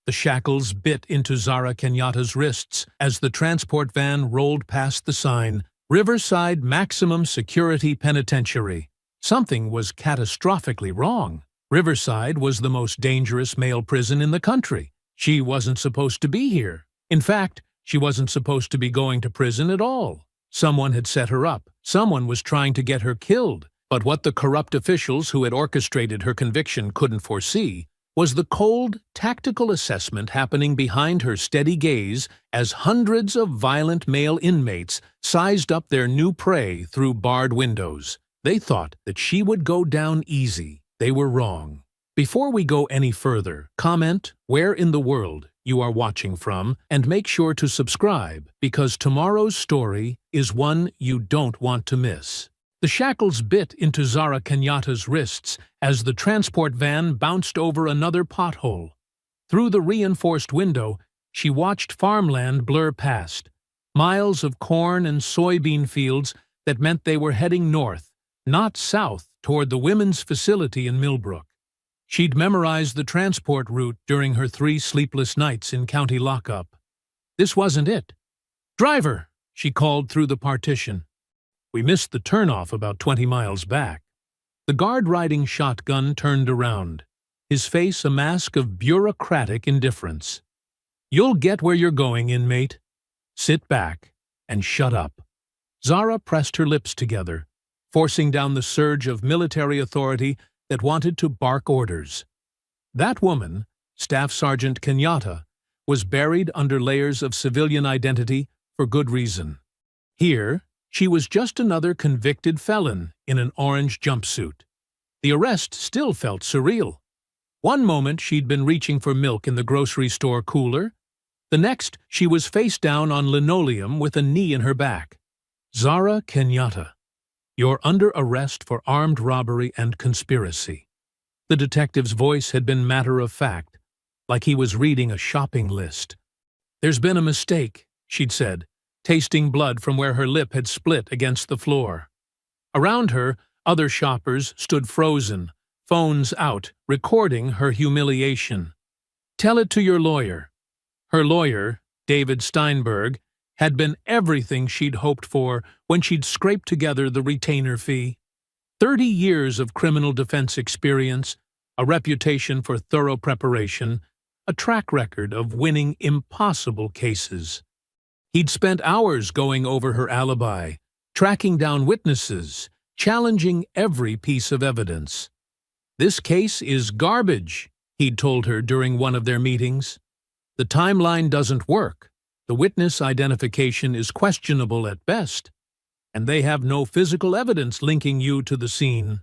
The shackles bit into Zara Kenyatta's wrists as the transport van rolled past the sign, "Riverside Maximum Security Penitentiary." Something was catastrophically wrong. Riverside was the most dangerous male prison in the country. She wasn't supposed to be here. In fact, she wasn't supposed to be going to prison at all. Someone had set her up. Someone was trying to get her killed. But what the corrupt officials who had orchestrated her conviction couldn't foresee was the cold, tactical assessment happening behind her steady gaze as hundreds of violent male inmates sized up their new prey through barred windows. They thought that she would go down easy. They were wrong. Before we go any further, comment where in the world you are watching from and make sure to subscribe because tomorrow's story is one you don't want to miss. The shackles bit into Zara Kenyatta's wrists as the transport van bounced over another pothole. Through the reinforced window, she watched farmland blur past. Miles of corn and soybean fields that meant they were heading north, not south, toward the women's facility in Millbrook. She'd memorized the transport route during her 3 sleepless nights in county lockup. This wasn't it. "Driver!" she called through the partition. We missed the turnoff about 20 miles back. The guard riding shotgun turned around, his face a mask of bureaucratic indifference. "You'll get where you're going, inmate. Sit back and shut up." Zara pressed her lips together, forcing down the surge of military authority that wanted to bark orders. That woman, Staff Sergeant Kenyatta, was buried under layers of civilian identity for good reason. Here, she was just another convicted felon in an orange jumpsuit. The arrest still felt surreal. One moment she'd been reaching for milk in the grocery store cooler. The next, she was face down on linoleum with a knee in her back. "Zara Kenyatta, you're under arrest for armed robbery and conspiracy." The detective's voice had been matter-of-fact, like he was reading a shopping list. "There's been a mistake," she'd said, tasting blood from where her lip had split against the floor. Around her, other shoppers stood frozen, phones out, recording her humiliation. "Tell it to your lawyer." Her lawyer, David Steinberg, had been everything she'd hoped for when she'd scraped together the retainer fee. 30 years of criminal defense experience, a reputation for thorough preparation, a track record of winning impossible cases. He'd spent hours going over her alibi, tracking down witnesses, challenging every piece of evidence. "This case is garbage," he'd told her during one of their meetings. "The timeline doesn't work. The witness identification is questionable at best, and they have no physical evidence linking you to the scene.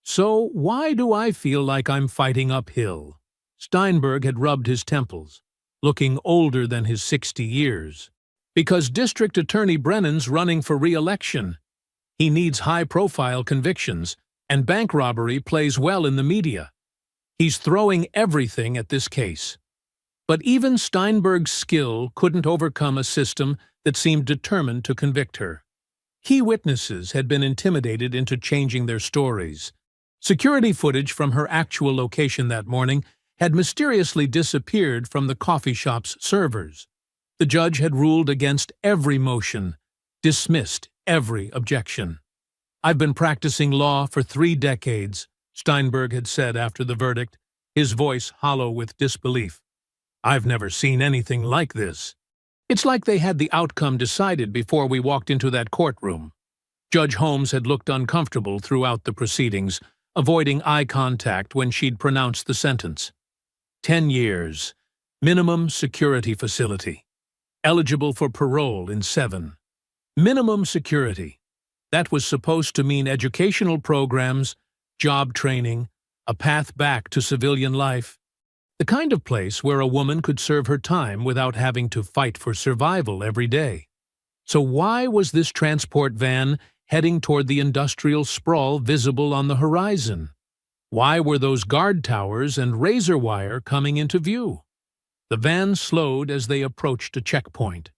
So why do I feel like I'm fighting uphill?" Steinberg had rubbed his temples, looking older than his 60 years. "Because District Attorney Brennan's running for re-election. He needs high-profile convictions, and bank robbery plays well in the media. He's throwing everything at this case." But even Steinberg's skill couldn't overcome a system that seemed determined to convict her. Key witnesses had been intimidated into changing their stories. Security footage from her actual location that morning had mysteriously disappeared from the coffee shop's servers. The judge had ruled against every motion, dismissed every objection. "I've been practicing law for 3 decades, Steinberg had said after the verdict, his voice hollow with disbelief. "I've never seen anything like this. It's like they had the outcome decided before we walked into that courtroom." Judge Holmes had looked uncomfortable throughout the proceedings, avoiding eye contact when she'd pronounced the sentence. 10 years, minimum security facility. Eligible for parole in 7. Minimum security. That was supposed to mean educational programs, job training, a path back to civilian life. The kind of place where a woman could serve her time without having to fight for survival every day. So why was this transport van heading toward the industrial sprawl visible on the horizon? Why were those guard towers and razor wire coming into view? The van slowed as they approached a checkpoint.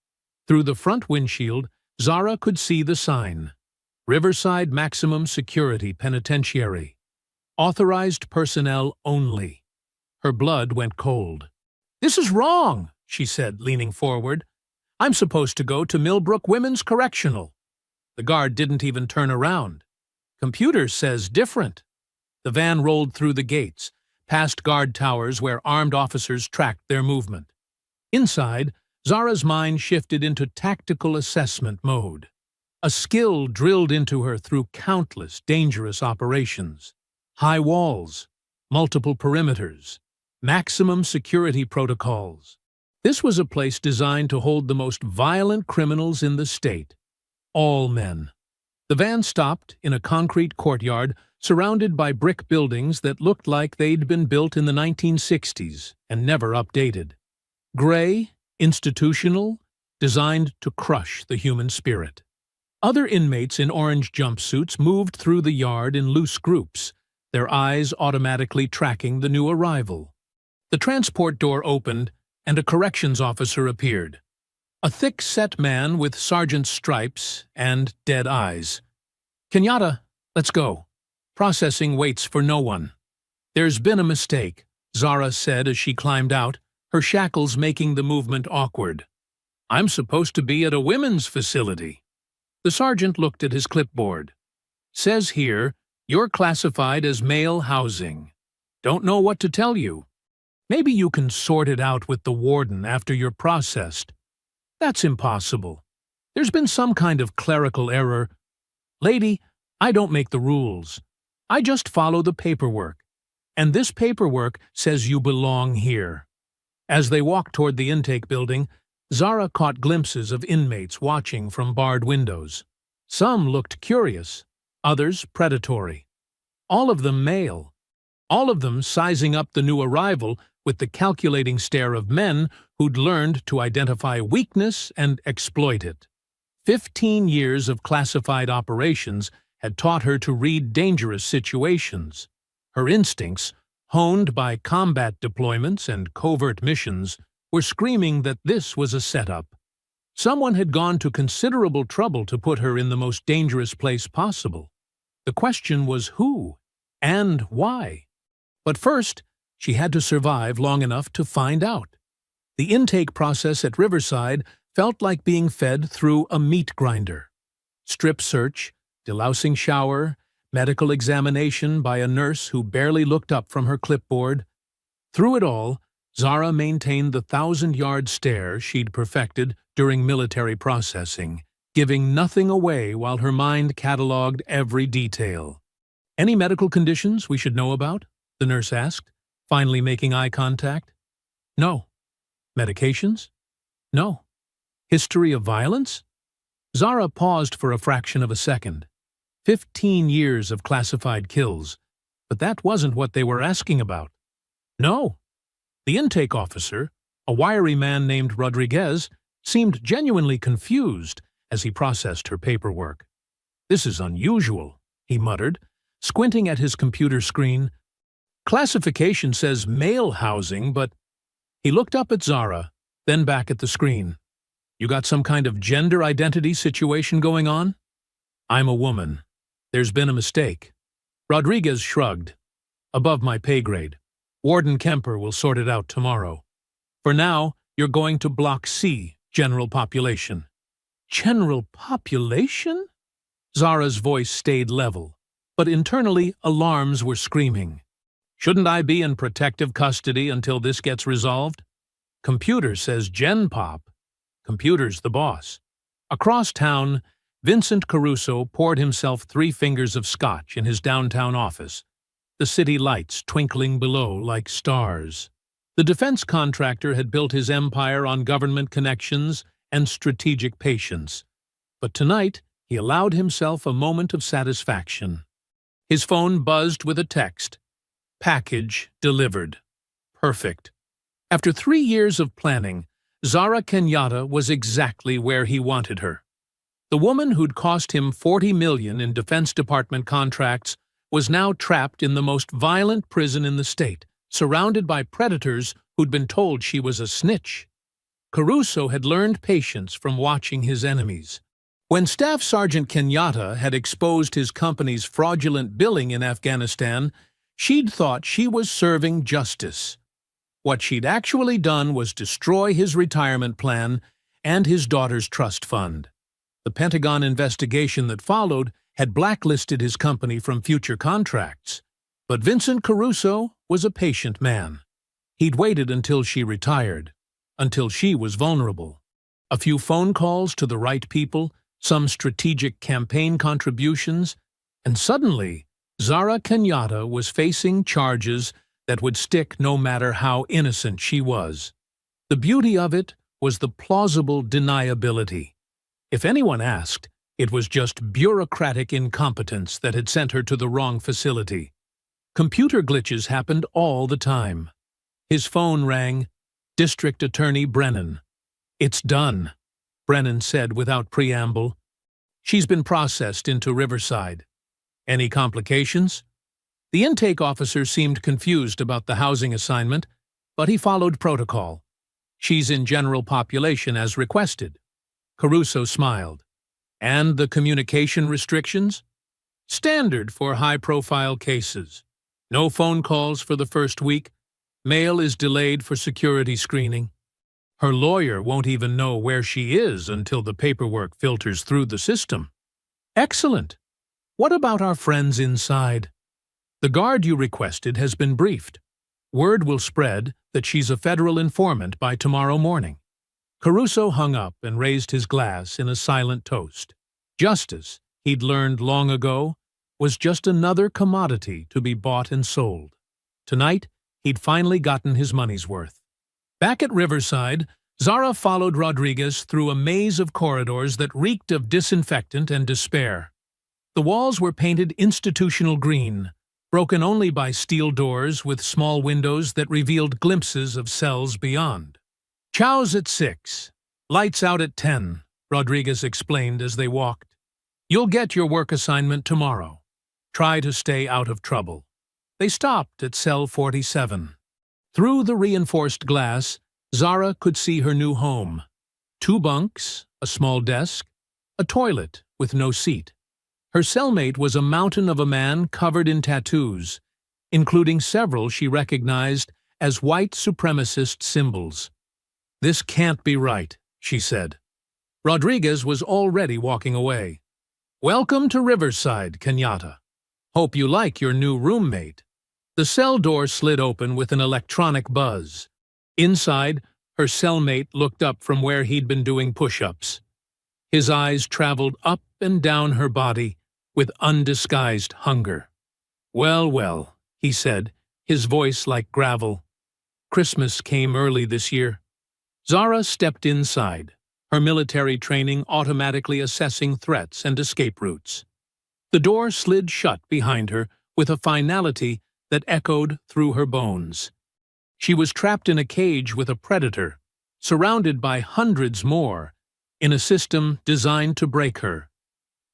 Through the front windshield, Zara could see the sign, "Riverside Maximum Security Penitentiary. Authorized personnel only." Her blood went cold. "This is wrong," she said, leaning forward. "I'm supposed to go to Millbrook Women's Correctional." The guard didn't even turn around. "Computer says different." The van rolled through the gates, past guard towers where armed officers tracked their movement. Inside, Zara's mind shifted into tactical assessment mode. A skill drilled into her through countless dangerous operations. High walls, multiple perimeters, maximum security protocols. This was a place designed to hold the most violent criminals in the state. All men. The van stopped in a concrete courtyard surrounded by brick buildings that looked like they'd been built in the 1960s and never updated. Gray, institutional, designed to crush the human spirit. Other inmates in orange jumpsuits moved through the yard in loose groups, their eyes automatically tracking the new arrival. The transport door opened, and a corrections officer appeared. A thick-set man with sergeant's stripes and dead eyes. "Kenyatta, let's go. Processing waits for no one." "There's been a mistake," Zara said as she climbed out, her shackles making the movement awkward. "I'm supposed to be at a women's facility." The sergeant looked at his clipboard. "Says here, you're classified as male housing. Don't know what to tell you. Maybe you can sort it out with the warden after you're processed." "That's impossible. There's been some kind of clerical error." "Lady, I don't make the rules. I just follow the paperwork. And this paperwork says you belong here." As they walked toward the intake building, Zara caught glimpses of inmates watching from barred windows. Some looked curious, others predatory. All of them male. All of them sizing up the new arrival with the calculating stare of men who'd learned to identify weakness and exploit it. 15 years of classified operations had taught her to read dangerous situations. Her instincts, honed by combat deployments and covert missions, were screaming that this was a setup. Someone had gone to considerable trouble to put her in the most dangerous place possible. The question was who and why. But first, she had to survive long enough to find out. The intake process at Riverside felt like being fed through a meat grinder. Strip search, delousing shower, medical examination by a nurse who barely looked up from her clipboard. Through it all, Zara maintained the 1,000-yard stare she'd perfected during military processing, giving nothing away while her mind catalogued every detail. "Any medical conditions we should know about?" the nurse asked, finally making eye contact. "No." "Medications?" "No." "History of violence?" Zara paused for a fraction of a second. 15 years of classified kills, but that wasn't what they were asking about. "No." The intake officer, a wiry man named Rodriguez, seemed genuinely confused as he processed her paperwork. "This is unusual," he muttered, squinting at his computer screen. "Classification says male housing, but—" He looked up at Zara, then back at the screen. "You got some kind of gender identity situation going on?" "I'm a woman. There's been a mistake." Rodriguez shrugged. "Above my pay grade. Warden Kemper will sort it out tomorrow. For now, you're going to Block C, General Population." "General Population?" Zara's voice stayed level, but internally alarms were screaming. "Shouldn't I be in protective custody until this gets resolved? Computer says Gen Pop. Computer's the boss." Across town, Vincent Caruso poured himself 3 fingers of scotch in his downtown office, the city lights twinkling below like stars. The defense contractor had built his empire on government connections and strategic patience, but tonight he allowed himself a moment of satisfaction. His phone buzzed with a text. Package delivered. Perfect. After 3 years of planning, Zara Kenyatta was exactly where he wanted her. The woman who'd cost him $40 million in Defense Department contracts was now trapped in the most violent prison in the state, surrounded by predators who'd been told she was a snitch. Caruso had learned patience from watching his enemies. When Staff Sergeant Kenyatta had exposed his company's fraudulent billing in Afghanistan, she'd thought she was serving justice. What she'd actually done was destroy his retirement plan and his daughter's trust fund. The Pentagon investigation that followed had blacklisted his company from future contracts. But Vincent Caruso was a patient man. He'd waited until she retired, until she was vulnerable. A few phone calls to the right people, some strategic campaign contributions, and suddenly, Zara Kenyatta was facing charges that would stick no matter how innocent she was. The beauty of it was the plausible deniability. If anyone asked, it was just bureaucratic incompetence that had sent her to the wrong facility. Computer glitches happened all the time. His phone rang. District Attorney Brennan. "It's done," Brennan said without preamble. "She's been processed into Riverside." "Any complications?" The intake officer seemed confused about the housing assignment, but he followed protocol. "She's in general population as requested." Caruso smiled. "And the communication restrictions?" "Standard for high-profile cases. No phone calls for the first week. Mail is delayed for security screening. Her lawyer won't even know where she is until the paperwork filters through the system." "Excellent. What about our friends inside?" "The guard you requested has been briefed. Word will spread that she's a federal informant by tomorrow morning." Caruso hung up and raised his glass in a silent toast. Justice, he'd learned long ago, was just another commodity to be bought and sold. Tonight, he'd finally gotten his money's worth. Back at Riverside, Zara followed Rodriguez through a maze of corridors that reeked of disinfectant and despair. The walls were painted institutional green, broken only by steel doors with small windows that revealed glimpses of cells beyond. "Chow's at 6. Lights out at 10, Rodriguez explained as they walked. "You'll get your work assignment tomorrow. Try to stay out of trouble." They stopped at cell 47. Through the reinforced glass, Zara could see her new home. 2 bunks, a small desk, a toilet with no seat. Her cellmate was a mountain of a man covered in tattoos, including several she recognized as white supremacist symbols. "This can't be right," she said. Rodriguez was already walking away. "Welcome to Riverside, Kenyatta. Hope you like your new roommate." The cell door slid open with an electronic buzz. Inside, her cellmate looked up from where he'd been doing push-ups. His eyes traveled up and down her body with undisguised hunger. "Well, well," he said, his voice like gravel. "Christmas came early this year." Zara stepped inside, her military training automatically assessing threats and escape routes. The door slid shut behind her with a finality that echoed through her bones. She was trapped in a cage with a predator, surrounded by hundreds more, in a system designed to break her.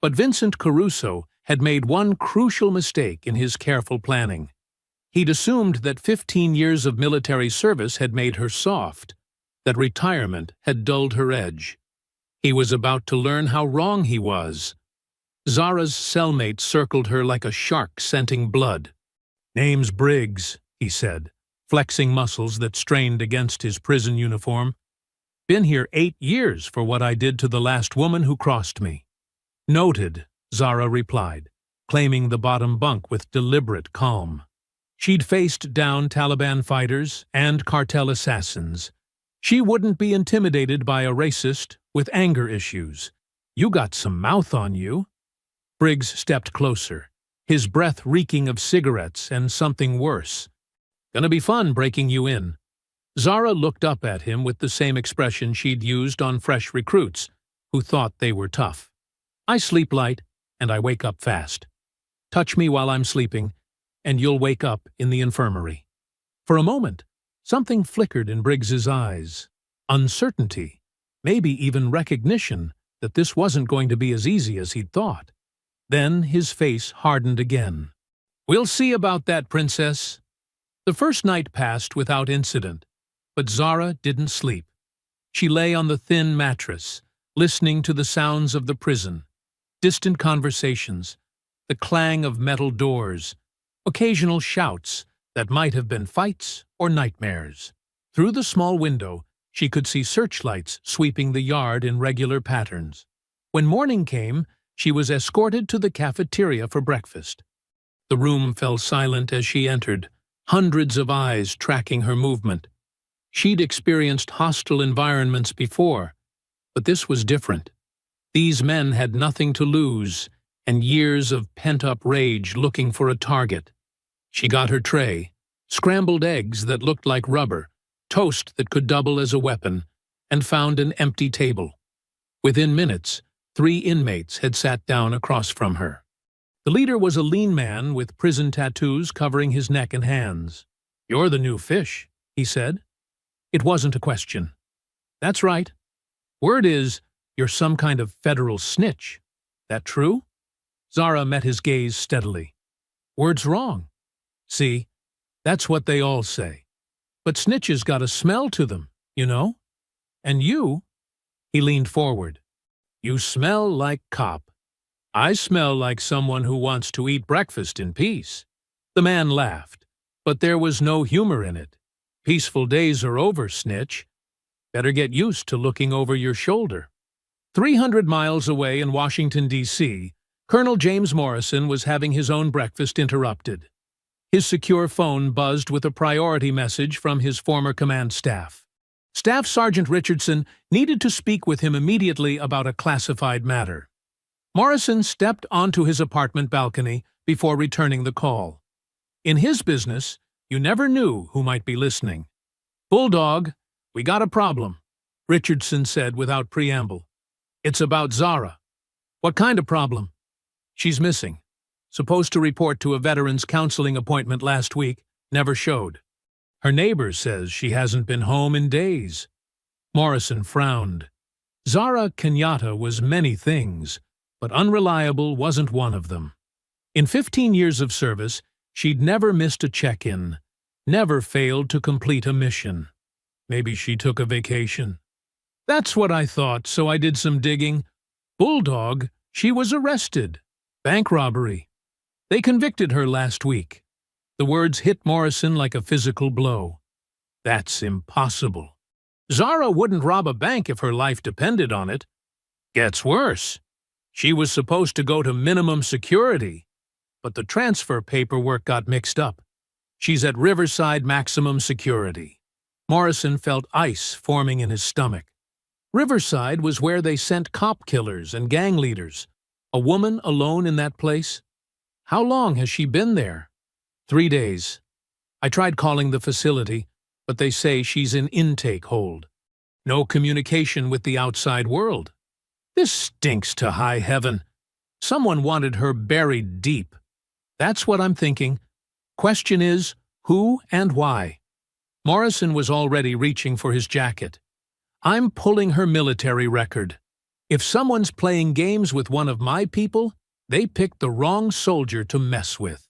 But Vincent Caruso had made one crucial mistake in his careful planning. He'd assumed that 15 years of military service had made her soft, that retirement had dulled her edge. He was about to learn how wrong he was. Zara's cellmate circled her like a shark scenting blood. "Name's Briggs," he said, flexing muscles that strained against his prison uniform. "Been here 8 years for what I did to the last woman who crossed me." "Noted," Zara replied, claiming the bottom bunk with deliberate calm. She'd faced down Taliban fighters and cartel assassins. She wouldn't be intimidated by a racist with anger issues. "You got some mouth on you." Briggs stepped closer, his breath reeking of cigarettes and something worse. "Gonna be fun breaking you in." Zara looked up at him with the same expression she'd used on fresh recruits who thought they were tough. "I sleep light, and I wake up fast. Touch me while I'm sleeping, and you'll wake up in the infirmary." For a moment, something flickered in Briggs's eyes. Uncertainty, maybe even recognition that this wasn't going to be as easy as he'd thought. Then his face hardened again. "We'll see about that, Princess." The first night passed without incident, but Zara didn't sleep. She lay on the thin mattress, listening to the sounds of the prison, distant conversations, the clang of metal doors, occasional shouts that might have been fights or nightmares. Through the small window, she could see searchlights sweeping the yard in regular patterns. When morning came, she was escorted to the cafeteria for breakfast. The room fell silent as she entered, hundreds of eyes tracking her movement. She'd experienced hostile environments before, but this was different. These men had nothing to lose, and years of pent-up rage looking for a target. She got her tray, scrambled eggs that looked like rubber, toast that could double as a weapon, and found an empty table. Within minutes, 3 inmates had sat down across from her. The leader was a lean man with prison tattoos covering his neck and hands. "You're the new fish," he said. It wasn't a question. "That's right. Word is, you're some kind of federal snitch. That true?" Zara met his gaze steadily. "Word's wrong. See, that's what they all say. But snitches got a smell to them, you know? And you," he leaned forward, "you smell like cop. I smell like someone who wants to eat breakfast in peace." The man laughed, but there was no humor in it. "Peaceful days are over, snitch. Better get used to looking over your shoulder." 300 miles away in Washington, D.C., Colonel James Morrison was having his own breakfast interrupted. His secure phone buzzed with a priority message from his former command staff. Staff Sergeant Richardson needed to speak with him immediately about a classified matter. Morrison stepped onto his apartment balcony before returning the call. In his business, you never knew who might be listening. "Bulldog, we got a problem," Richardson said without preamble. "It's about Zara." "What kind of problem?" "She's missing. Supposed to report to a veterans counseling appointment last week, never showed. Her neighbor says she hasn't been home in days." Morrison frowned. Zara Kenyatta was many things, but unreliable wasn't one of them. In 15 years of service, she'd never missed a check-in, never failed to complete a mission. Maybe she took a vacation. "That's what I thought, so I did some digging. Bulldog, she was arrested. Bank robbery. They convicted her last week." The words hit Morrison like a physical blow. "That's impossible. Zara wouldn't rob a bank if her life depended on it. Gets worse. She was supposed to go to minimum security, but the transfer paperwork got mixed up. She's at Riverside maximum security." Morrison felt ice forming in his stomach. Riverside was where they sent cop killers and gang leaders. A woman alone in that place? How long has she been there? 3 days. I tried calling the facility, but they say she's in intake hold. No communication with the outside world. This stinks to high heaven. Someone wanted her buried deep. That's what I'm thinking. Question is, who and why? Morrison was already reaching for his jacket. "I'm pulling her military record. If someone's playing games with one of my people, they picked the wrong soldier to mess with."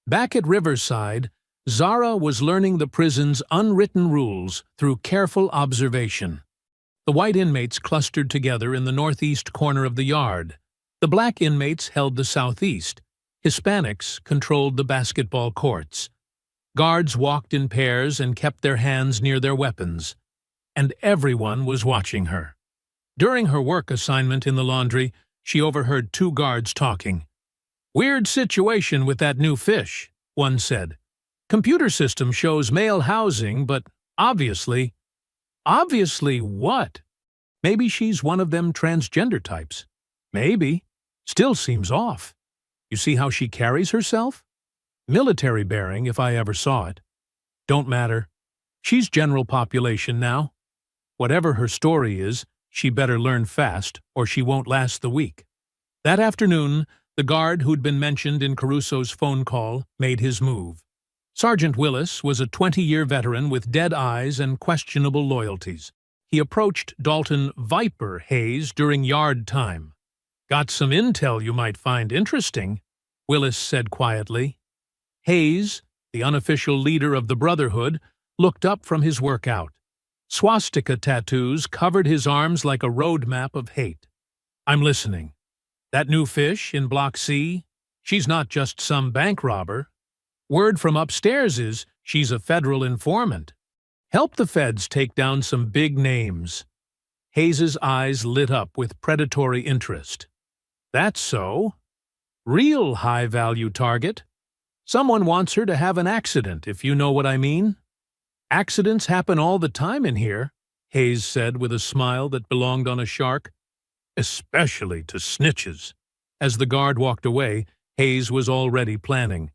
Back at Riverside, Zara was learning the prison's unwritten rules through careful observation. The white inmates clustered together in the northeast corner of the yard. The black inmates held the southeast. Hispanics controlled the basketball courts. Guards walked in pairs and kept their hands near their weapons. And everyone was watching her. During her work assignment in the laundry, she overheard 2 guards talking. "Weird situation with that new fish," one said. "Computer system shows male housing, but obviously..." "Obviously what? Maybe she's one of them transgender types." "Maybe. Still seems off. You see how she carries herself? Military bearing, if I ever saw it. Don't matter. She's general population now. Whatever her story is, she better learn fast, or she won't last the week." That afternoon, the guard who'd been mentioned in Caruso's phone call made his move. Sergeant Willis was a 20-year veteran with dead eyes and questionable loyalties. He approached Dalton "Viper" Hayes during yard time. "Got some intel you might find interesting," Willis said quietly. Hayes, the unofficial leader of the Brotherhood, looked up from his workout. Swastika tattoos covered his arms like a road map of hate. "I'm listening. That new fish in Block C? She's not just some bank robber. Word from upstairs is she's a federal informant." Help the feds take down some big names. Hayes's eyes lit up with predatory interest. That's so. Real high-value target. Someone wants her to have an accident, if you know what I mean. Accidents happen all the time in here, Hayes said with a smile that belonged on a shark. Especially to snitches. As the guard walked away, Hayes was already planning.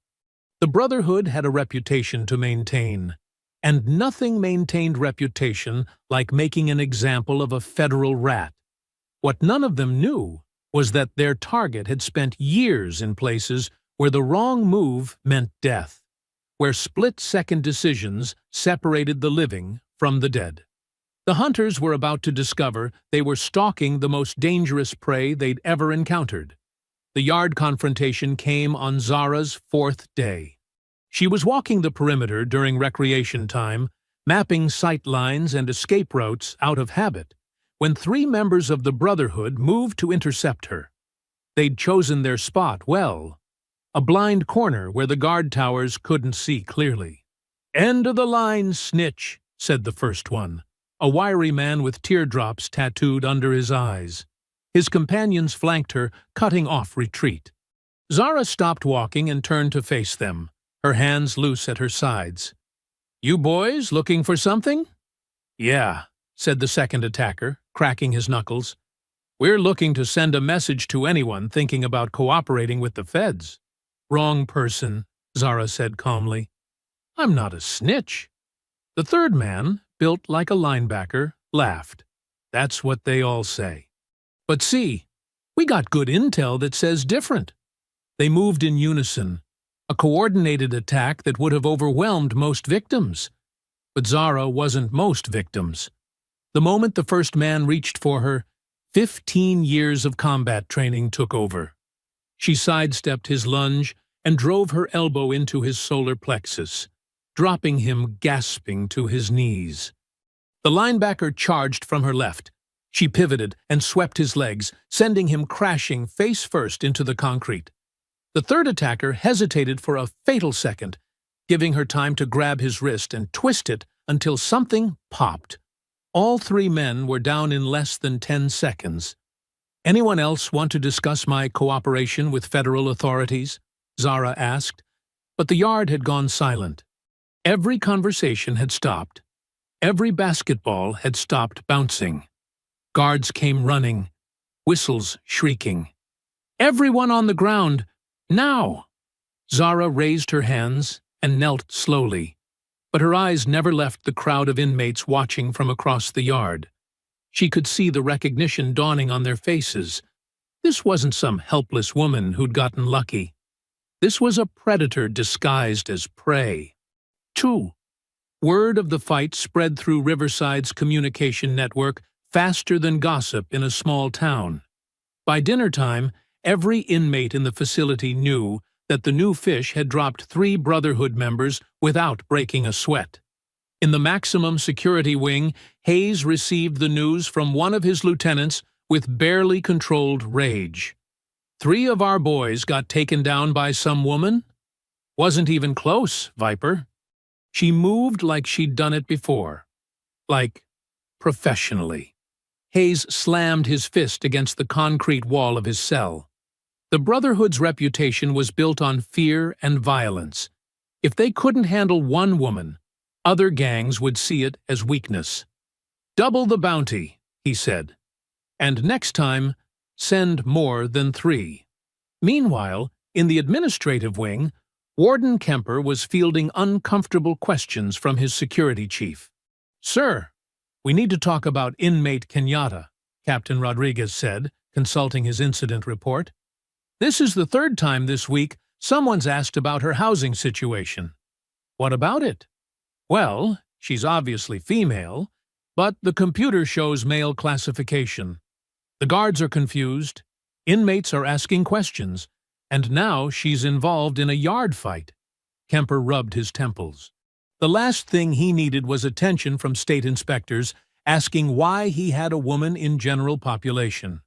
The Brotherhood had a reputation to maintain, and nothing maintained reputation like making an example of a federal rat. What none of them knew was that their target had spent years in places where the wrong move meant death, where split-second decisions separated the living from the dead. The hunters were about to discover they were stalking the most dangerous prey they'd ever encountered. The yard confrontation came on Zara's 4th day. She was walking the perimeter during recreation time, mapping sight lines and escape routes out of habit, when 3 members of the Brotherhood moved to intercept her. They'd chosen their spot well, a blind corner where the guard towers couldn't see clearly. "End of the line, snitch," said the first one, a wiry man with teardrops tattooed under his eyes. His companions flanked her, cutting off retreat. Zara stopped walking and turned to face them, her hands loose at her sides. "You boys looking for something?" "Yeah," said the second attacker, cracking his knuckles. "We're looking to send a message to anyone thinking about cooperating with the feds." "Wrong person," Zara said calmly. "I'm not a snitch." The third man, built like a linebacker, laughed. "That's what they all say. But see, we got good intel that says different." They moved in unison, a coordinated attack that would have overwhelmed most victims. But Zara wasn't most victims. The moment the first man reached for her, 15 years of combat training took over. She sidestepped his lunge and drove her elbow into his solar plexus, dropping him gasping to his knees. The linebacker charged from her left. She pivoted and swept his legs, sending him crashing face first into the concrete. The third attacker hesitated for a fatal second, giving her time to grab his wrist and twist it until something popped. All 3 men were down in less than 10 seconds. "Anyone else want to discuss my cooperation with federal authorities?" Zara asked, but the yard had gone silent. Every conversation had stopped. Every basketball had stopped bouncing. Guards came running, whistles shrieking. "Everyone on the ground, now!" Zara raised her hands and knelt slowly, but her eyes never left the crowd of inmates watching from across the yard. She could see the recognition dawning on their faces. This wasn't some helpless woman who'd gotten lucky. This was a predator disguised as prey. 2. Word of the fight spread through Riverside's communication network faster than gossip in a small town. By dinner time, every inmate in the facility knew that the new fish had dropped 3 Brotherhood members without breaking a sweat. In the maximum security wing, Hayes received the news from one of his lieutenants with barely controlled rage. 3 of our boys got taken down by some woman? Wasn't even close, Viper. She moved like she'd done it before. Like, professionally. Hayes slammed his fist against the concrete wall of his cell. The Brotherhood's reputation was built on fear and violence. If they couldn't handle one woman, other gangs would see it as weakness. "Double the bounty," he said. "And next time, send more than 3. Meanwhile, in the administrative wing, Warden Kemper was fielding uncomfortable questions from his security chief. "Sir, we need to talk about inmate Kenyatta," Captain Rodriguez said, consulting his incident report. "This is the 3rd time this week someone's asked about her housing situation." "What about it?" "Well, she's obviously female, but the computer shows male classification. The guards are confused, inmates are asking questions, and now she's involved in a yard fight." Kemper rubbed his temples. The last thing he needed was attention from state inspectors asking why he had a woman in general population.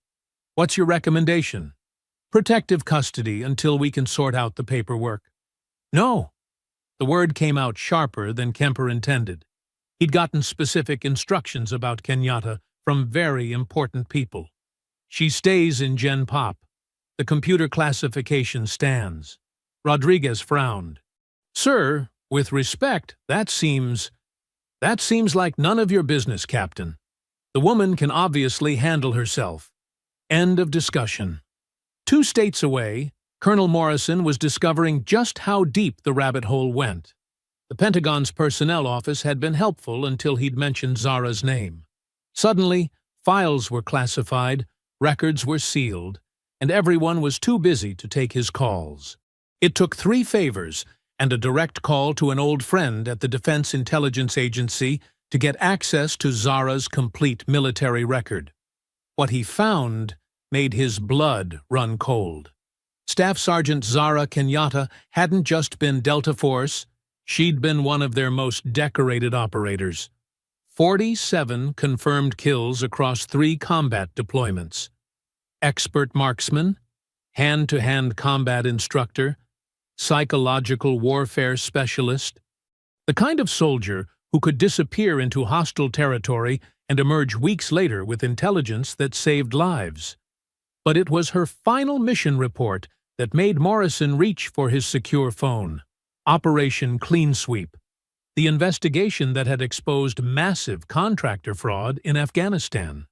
"What's your recommendation?" "Protective custody until we can sort out the paperwork." "No." The word came out sharper than Kemper intended. He'd gotten specific instructions about Kenyatta from very important people. She stays in Gen Pop. The computer classification stands. Rodriguez frowned. Sir, with respect, that seems like none of your business, Captain. The woman can obviously handle herself. End of discussion. 2 states away, Colonel Morrison was discovering just how deep the rabbit hole went. The Pentagon's personnel office had been helpful until he'd mentioned Zara's name. Suddenly, files were classified, records were sealed, and everyone was too busy to take his calls. It took 3 favors and a direct call to an old friend at the Defense Intelligence Agency to get access to Zara's complete military record. What he found made his blood run cold. Staff Sergeant Zara Kenyatta hadn't just been Delta Force, she'd been one of their most decorated operators. 47 confirmed kills across 3 combat deployments. Expert marksman, hand-to-hand combat instructor, psychological warfare specialist. The kind of soldier who could disappear into hostile territory and emerge weeks later with intelligence that saved lives. But it was her final mission report that made Morrison reach for his secure phone. Operation Clean Sweep, the investigation that had exposed massive contractor fraud in Afghanistan.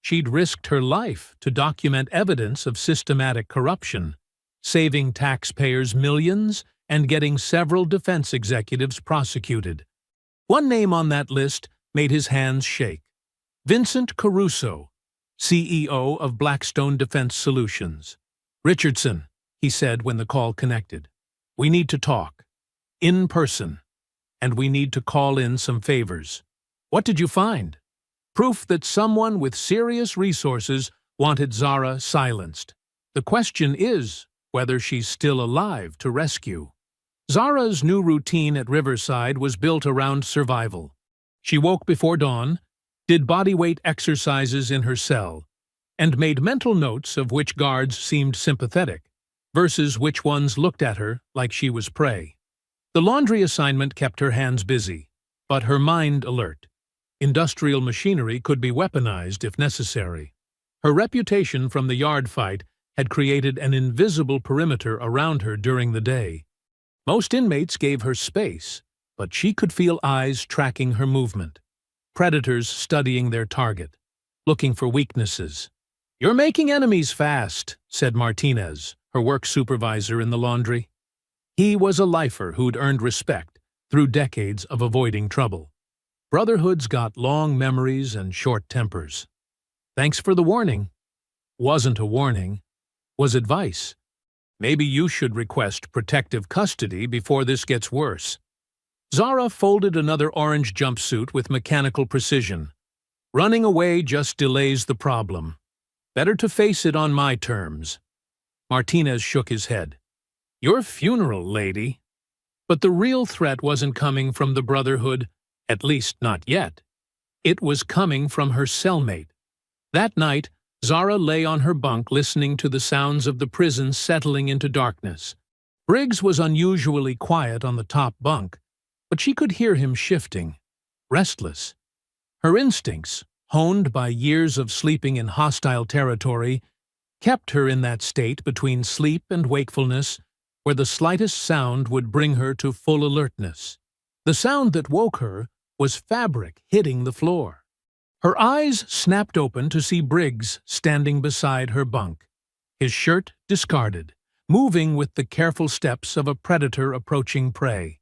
She'd risked her life to document evidence of systematic corruption, saving taxpayers millions and getting several defense executives prosecuted. One name on that list made his hands shake. Vincent Caruso, CEO of Blackstone Defense Solutions. "Richardson," he said when the call connected. "We need to talk. In person. And we need to call in some favors." "What did you find?" "Proof that someone with serious resources wanted Zara silenced. The question is whether she's still alive to rescue." Zara's new routine at Riverside was built around survival. She woke before dawn, did bodyweight exercises in her cell, and made mental notes of which guards seemed sympathetic versus which ones looked at her like she was prey. The laundry assignment kept her hands busy, but her mind alert. Industrial machinery could be weaponized if necessary. Her reputation from the yard fight had created an invisible perimeter around her during the day. Most inmates gave her space, but she could feel eyes tracking her movement. Predators studying their target, looking for weaknesses. "You're making enemies fast," said Martinez, her work supervisor in the laundry. He was a lifer who'd earned respect through decades of avoiding trouble. Brotherhood's got long memories and short tempers. "Thanks for the warning." Wasn't a warning, was advice. "Maybe you should request protective custody before this gets worse." Zara folded another orange jumpsuit with mechanical precision. "Running away just delays the problem. Better to face it on my terms." Martinez shook his head. "Your funeral, lady." But the real threat wasn't coming from the Brotherhood, at least not yet. It was coming from her cellmate. That night, Zara lay on her bunk listening to the sounds of the prison settling into darkness. Briggs was unusually quiet on the top bunk, but she could hear him shifting, restless. Her instincts, honed by years of sleeping in hostile territory, kept her in that state between sleep and wakefulness, where the slightest sound would bring her to full alertness. The sound that woke her was fabric hitting the floor. Her eyes snapped open to see Briggs standing beside her bunk, his shirt discarded, moving with the careful steps of a predator approaching prey.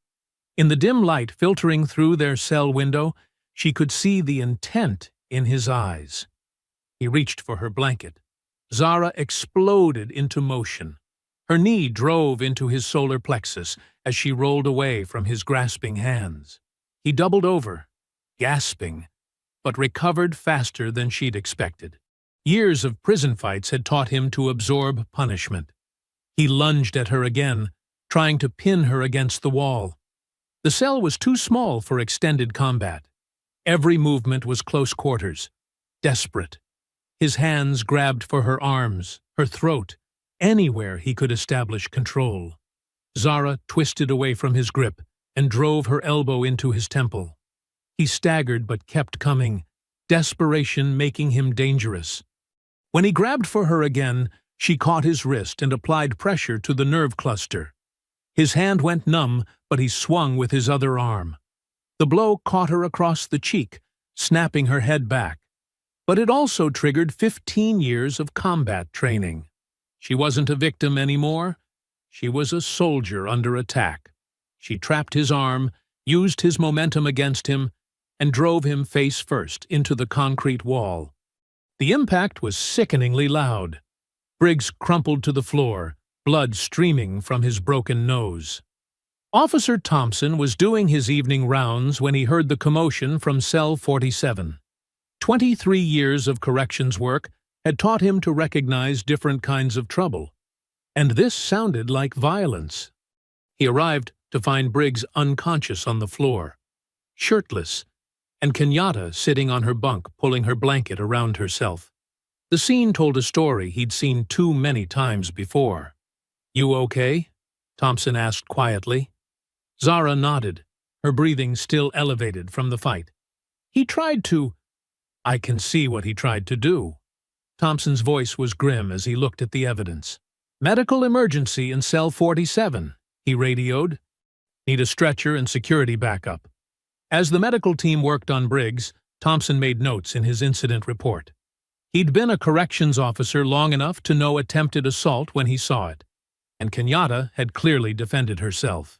In the dim light filtering through their cell window, she could see the intent in his eyes. He reached for her blanket. Zara exploded into motion. Her knee drove into his solar plexus as she rolled away from his grasping hands. He doubled over, gasping, but recovered faster than she'd expected. Years of prison fights had taught him to absorb punishment. He lunged at her again, trying to pin her against the wall. The cell was too small for extended combat. Every movement was close quarters, desperate. His hands grabbed for her arms, her throat, anywhere he could establish control. Zara twisted away from his grip and drove her elbow into his temple. He staggered but kept coming, desperation making him dangerous. When he grabbed for her again, she caught his wrist and applied pressure to the nerve cluster. His hand went numb, but he swung with his other arm. The blow caught her across the cheek, snapping her head back. But it also triggered 15 years of combat training. She wasn't a victim anymore. She was a soldier under attack. She trapped his arm, used his momentum against him, and drove him face first into the concrete wall. The impact was sickeningly loud. Briggs crumpled to the floor, blood streaming from his broken nose. Officer Thompson was doing his evening rounds when he heard the commotion from Cell 47. 23 years of corrections work had taught him to recognize different kinds of trouble, and this sounded like violence. He arrived to find Briggs unconscious on the floor, shirtless, and Kenyatta sitting on her bunk pulling her blanket around herself. The scene told a story he'd seen too many times before. "You okay?" Thompson asked quietly. Zara nodded, her breathing still elevated from the fight. "He tried to—" "I can see what he tried to do." Thompson's voice was grim as he looked at the evidence. "Medical emergency in Cell 47, he radioed. "Need a stretcher and security backup." As the medical team worked on Briggs, Thompson made notes in his incident report. He'd been a corrections officer long enough to know attempted assault when he saw it, and Kenyatta had clearly defended herself.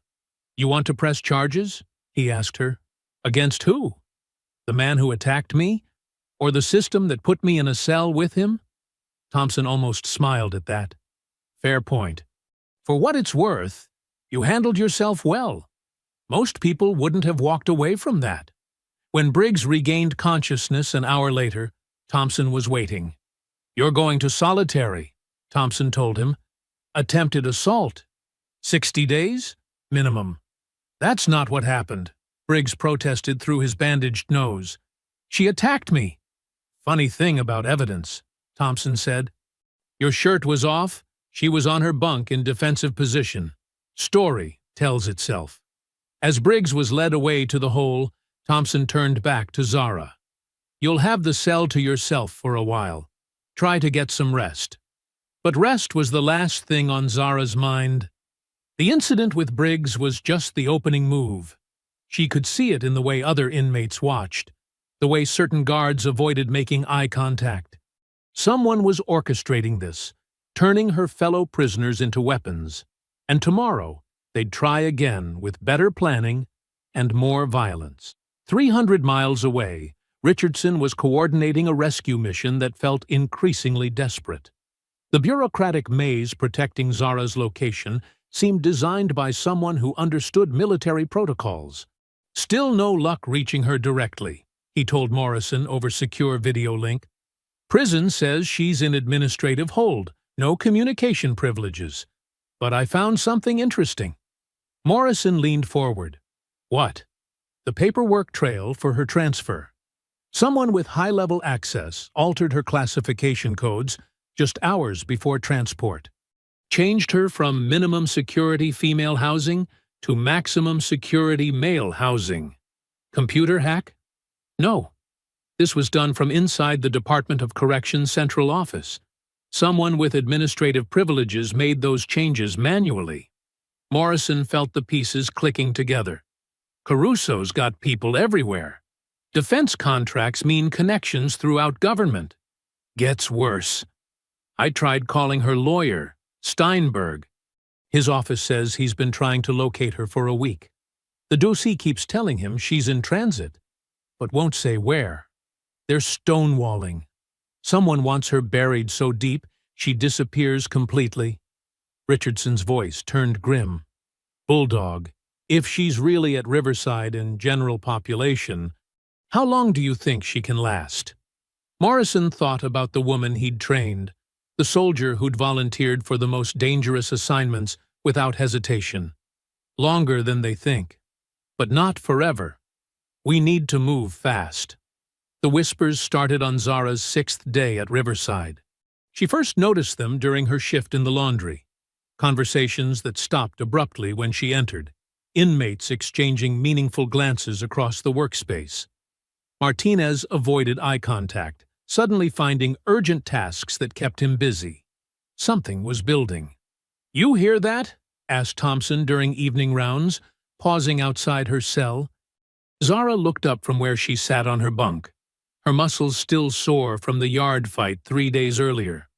"You want to press charges?" he asked her. "Against who? The man who attacked me? Or the system that put me in a cell with him?" Thompson almost smiled at that. "Fair point. For what it's worth, you handled yourself well. Most people wouldn't have walked away from that." When Briggs regained consciousness an hour later, Thompson was waiting. "You're going to solitary," Thompson told him. "Attempted assault. 60 days? Minimum." "That's not what happened," Briggs protested through his bandaged nose. "She attacked me." "Funny thing about evidence," Thompson said. "Your shirt was off, she was on her bunk in defensive position. Story tells itself." As Briggs was led away to the hole, Thompson turned back to Zara. "You'll have the cell to yourself for a while. Try to get some rest." But rest was the last thing on Zara's mind. The incident with Briggs was just the opening move. She could see it in the way other inmates watched, the way certain guards avoided making eye contact. Someone was orchestrating this, turning her fellow prisoners into weapons, and tomorrow they'd try again with better planning and more violence. 300 miles away, Richardson was coordinating a rescue mission that felt increasingly desperate. The bureaucratic maze protecting Zara's location seemed designed by someone who understood military protocols. "Still no luck reaching her directly," he told Morrison over secure video link. "Prison says she's in administrative hold, no communication privileges. But I found something interesting." Morrison leaned forward. "What?" "The paperwork trail for her transfer. Someone with high-level access altered her classification codes just hours before transport. Changed her from minimum security female housing to maximum security male housing. Computer hack? No. This was done from inside the Department of Corrections Central Office. Someone with administrative privileges made those changes manually." Morrison felt the pieces clicking together. Caruso's got people everywhere. Defense contracts mean connections throughout government. Gets worse. I tried calling her lawyer, Steinberg. His office says he's been trying to locate her for a week. The dossier keeps telling him she's in transit, but won't say where. They're stonewalling. Someone wants her buried so deep she disappears completely. Richardson's voice turned grim. "Bulldog, if she's really at Riverside in general population, how long do you think she can last?" Morrison thought about the woman he'd trained, the soldier who'd volunteered for the most dangerous assignments without hesitation. Longer than they think. But not forever. We need to move fast. The whispers started on Zara's 6th day at Riverside. She first noticed them during her shift in the laundry. Conversations that stopped abruptly when she entered. Inmates exchanging meaningful glances across the workspace. Martinez avoided eye contact, suddenly finding urgent tasks that kept him busy. Something was building. "You hear that?" asked Thompson during evening rounds, pausing outside her cell. Zara looked up from where she sat on her bunk, her muscles still sore from the yard fight 3 days earlier.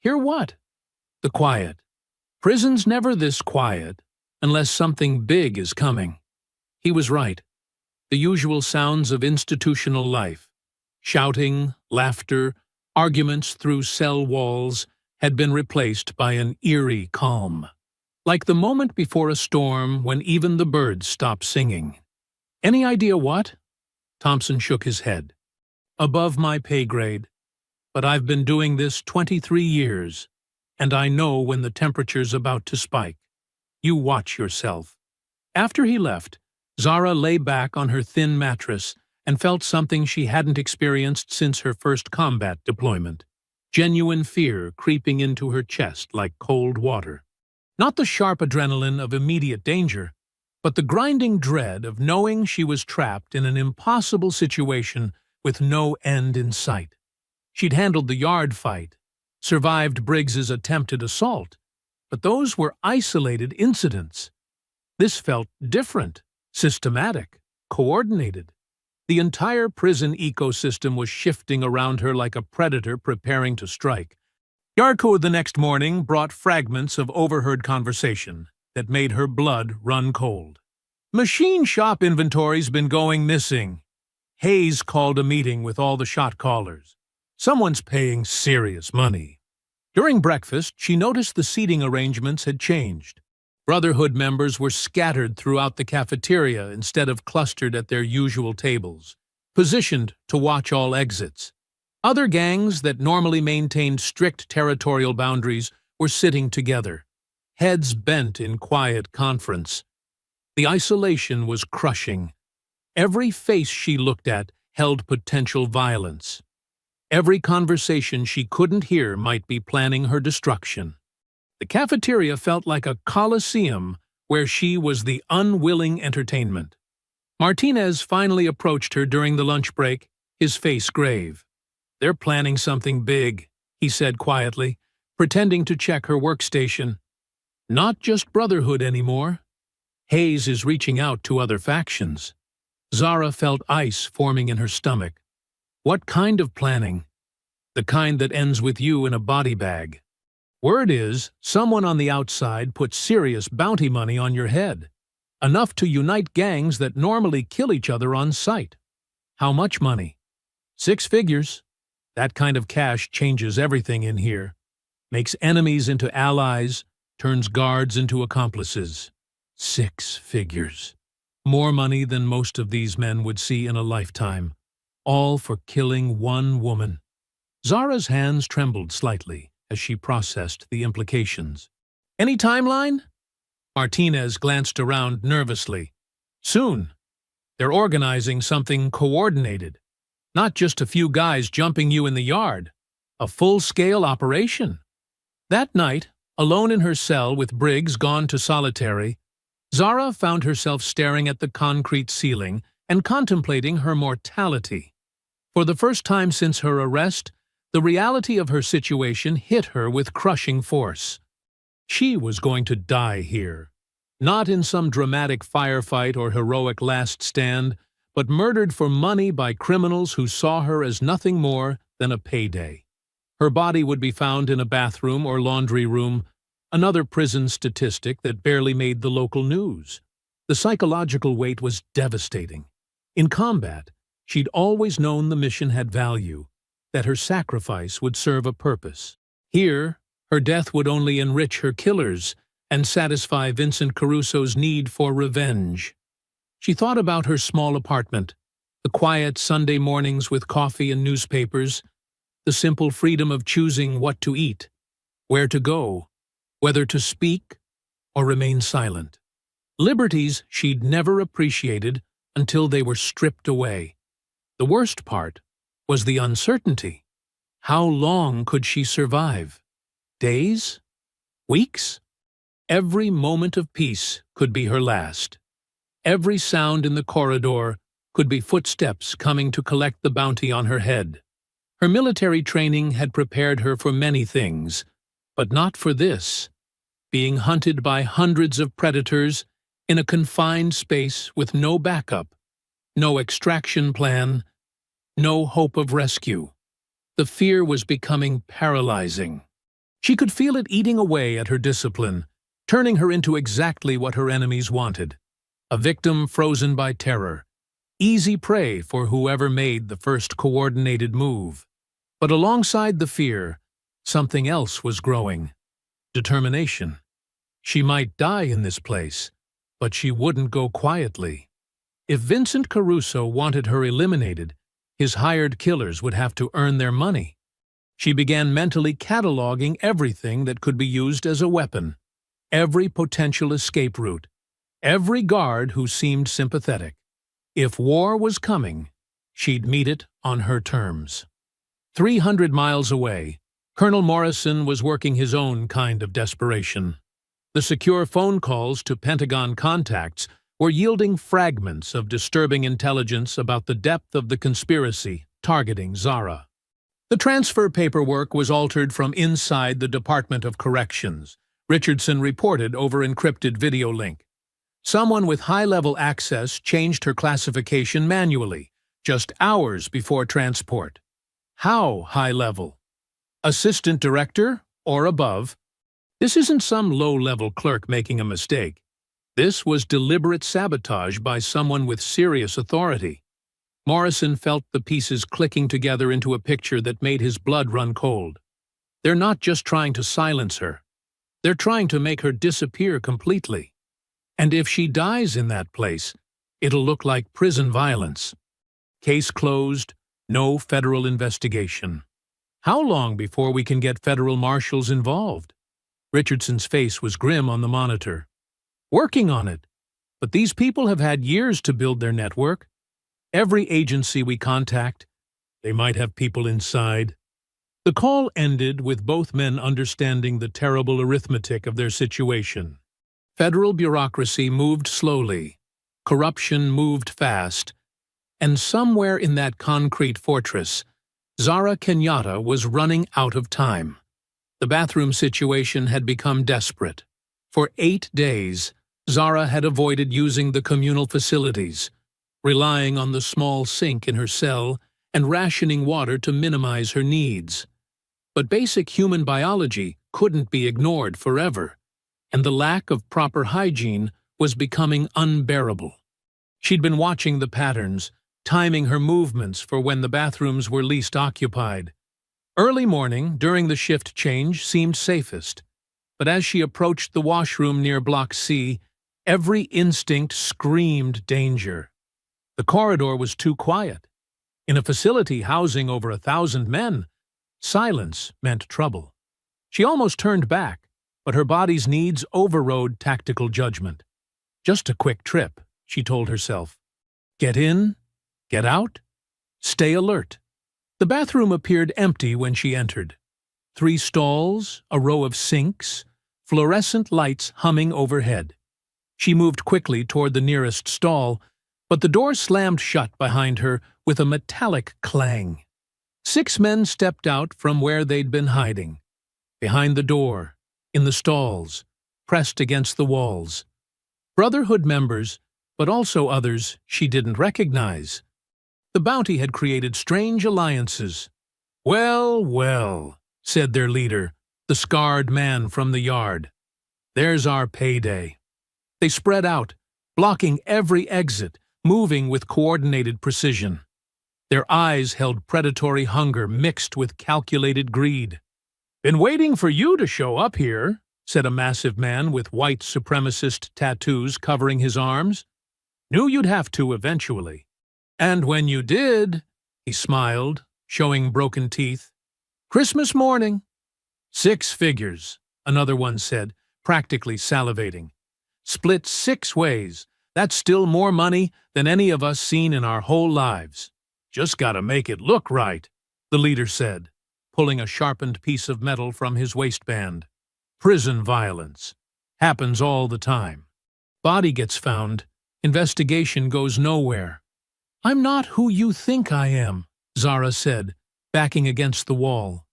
"Hear what?" "The quiet. Prison's never this quiet, unless something big is coming." He was right. The usual sounds of institutional life, shouting, laughter, arguments through cell walls, had been replaced by an eerie calm, like the moment before a storm when even the birds stop singing. "Any idea what?" Thompson shook his head. "Above my pay grade. But I've been doing this 23 years, and I know when the temperature's about to spike. You watch yourself." After he left, Zara lay back on her thin mattress and felt something she hadn't experienced since her first combat deployment. Genuine fear creeping into her chest like cold water. Not the sharp adrenaline of immediate danger, but the grinding dread of knowing she was trapped in an impossible situation with no end in sight. She'd handled the yard fight, survived Briggs's attempted assault, but those were isolated incidents. This felt different, systematic, coordinated. The entire prison ecosystem was shifting around her like a predator preparing to strike. Yarko the next morning brought fragments of overheard conversation that made her blood run cold. "Machine shop inventory's been going missing." Hayes called a meeting with all the shot callers. Someone's paying serious money. During breakfast, she noticed the seating arrangements had changed. Brotherhood members were scattered throughout the cafeteria instead of clustered at their usual tables, positioned to watch all exits. Other gangs that normally maintained strict territorial boundaries were sitting together, heads bent in quiet conference. The isolation was crushing. Every face she looked at held potential violence. Every conversation she couldn't hear might be planning her destruction. The cafeteria felt like a coliseum where she was the unwilling entertainment. Martinez finally approached her during the lunch break, his face grave. "They're planning something big," he said quietly, pretending to check her workstation. "Not just Brotherhood anymore. Hayes is reaching out to other factions." Zara felt ice forming in her stomach. "What kind of planning?" "The kind that ends with you in a body bag. Word is, someone on the outside put serious bounty money on your head, enough to unite gangs that normally kill each other on sight." "How much money?" "6 figures. That kind of cash changes everything in here. Makes enemies into allies, turns guards into accomplices. 6 figures. More money than most of these men would see in a lifetime. All for killing one woman." Zara's hands trembled slightly as she processed the implications. "Any timeline?" Martinez glanced around nervously. "Soon. They're organizing something coordinated. Not just a few guys jumping you in the yard. A full-scale operation." That night, alone in her cell with Briggs gone to solitary, Zara found herself staring at the concrete ceiling and contemplating her mortality. For the first time since her arrest, the reality of her situation hit her with crushing force. She was going to die here, not in some dramatic firefight or heroic last stand, but murdered for money by criminals who saw her as nothing more than a payday. Her body would be found in a bathroom or laundry room, another prison statistic that barely made the local news. The psychological weight was devastating. In combat, she'd always known the mission had value, that her sacrifice would serve a purpose. Here, her death would only enrich her killers and satisfy Vincent Caruso's need for revenge. She thought about her small apartment, the quiet Sunday mornings with coffee and newspapers, the simple freedom of choosing what to eat, where to go, whether to speak or remain silent. Liberties she'd never appreciated until they were stripped away. The worst part was the uncertainty. How long could she survive? Days? Weeks? Every moment of peace could be her last. Every sound in the corridor could be footsteps coming to collect the bounty on her head. Her military training had prepared her for many things, but not for this. Being hunted by hundreds of predators in a confined space with no backup, no extraction plan, no hope of rescue. The fear was becoming paralyzing. She could feel it eating away at her discipline, turning her into exactly what her enemies wanted. A victim frozen by terror, easy prey for whoever made the first coordinated move. But alongside the fear, something else was growing. Determination. She might die in this place, but she wouldn't go quietly. If Vincent Caruso wanted her eliminated, his hired killers would have to earn their money. She began mentally cataloging everything that could be used as a weapon, every potential escape route, every guard who seemed sympathetic. If war was coming, she'd meet it on her terms. 300 miles away, Colonel Morrison was working his own kind of desperation. The secure phone calls to Pentagon contacts were yielding fragments of disturbing intelligence about the depth of the conspiracy targeting Zara. The transfer paperwork was altered from inside the Department of Corrections, Richardson reported over encrypted video link. Someone with high-level access changed her classification manually, just hours before transport. How high-level? Assistant director or above? This isn't some low-level clerk making a mistake. This was deliberate sabotage by someone with serious authority. Morrison felt the pieces clicking together into a picture that made his blood run cold. They're not just trying to silence her. They're trying to make her disappear completely. And if she dies in that place, it'll look like prison violence. Case closed, no federal investigation. How long before we can get federal marshals involved? Richardson's face was grim on the monitor. Working on it. But these people have had years to build their network. Every agency we contact, they might have people inside. The call ended with both men understanding the terrible arithmetic of their situation. Federal bureaucracy moved slowly, corruption moved fast, and somewhere in that concrete fortress, Zara Kenyatta was running out of time. The bathroom situation had become desperate. For 8 days, Zara had avoided using the communal facilities, relying on the small sink in her cell and rationing water to minimize her needs. But basic human biology couldn't be ignored forever, and the lack of proper hygiene was becoming unbearable. She'd been watching the patterns, timing her movements for when the bathrooms were least occupied. Early morning, during the shift change, seemed safest, but as she approached the washroom near Block C, every instinct screamed danger. The corridor was too quiet. In a facility housing over 1,000 men, silence meant trouble. She almost turned back, but her body's needs overrode tactical judgment. Just a quick trip, she told herself. Get in, get out, stay alert. The bathroom appeared empty when she entered. 3 stalls, a row of sinks, fluorescent lights humming overhead. She moved quickly toward the nearest stall, but the door slammed shut behind her with a metallic clang. 6 men stepped out from where they'd been hiding. Behind the door, in the stalls, pressed against the walls. Brotherhood members, but also others she didn't recognize. The bounty had created strange alliances. "Well, well," said their leader, the scarred man from the yard. "There's our payday." They spread out, blocking every exit, moving with coordinated precision. Their eyes held predatory hunger mixed with calculated greed. "Been waiting for you to show up here," said a massive man with white supremacist tattoos covering his arms. "Knew you'd have to eventually. And when you did," he smiled, showing broken teeth. "Christmas morning." "6 figures," another one said, practically salivating. "Split 6 ways. That's still more money than any of us seen in our whole lives. Just gotta make it look right," the leader said, pulling a sharpened piece of metal from his waistband. "Prison violence. Happens all the time. Body gets found. Investigation goes nowhere. "I'm not who you think I am," Zara said, backing against the wall.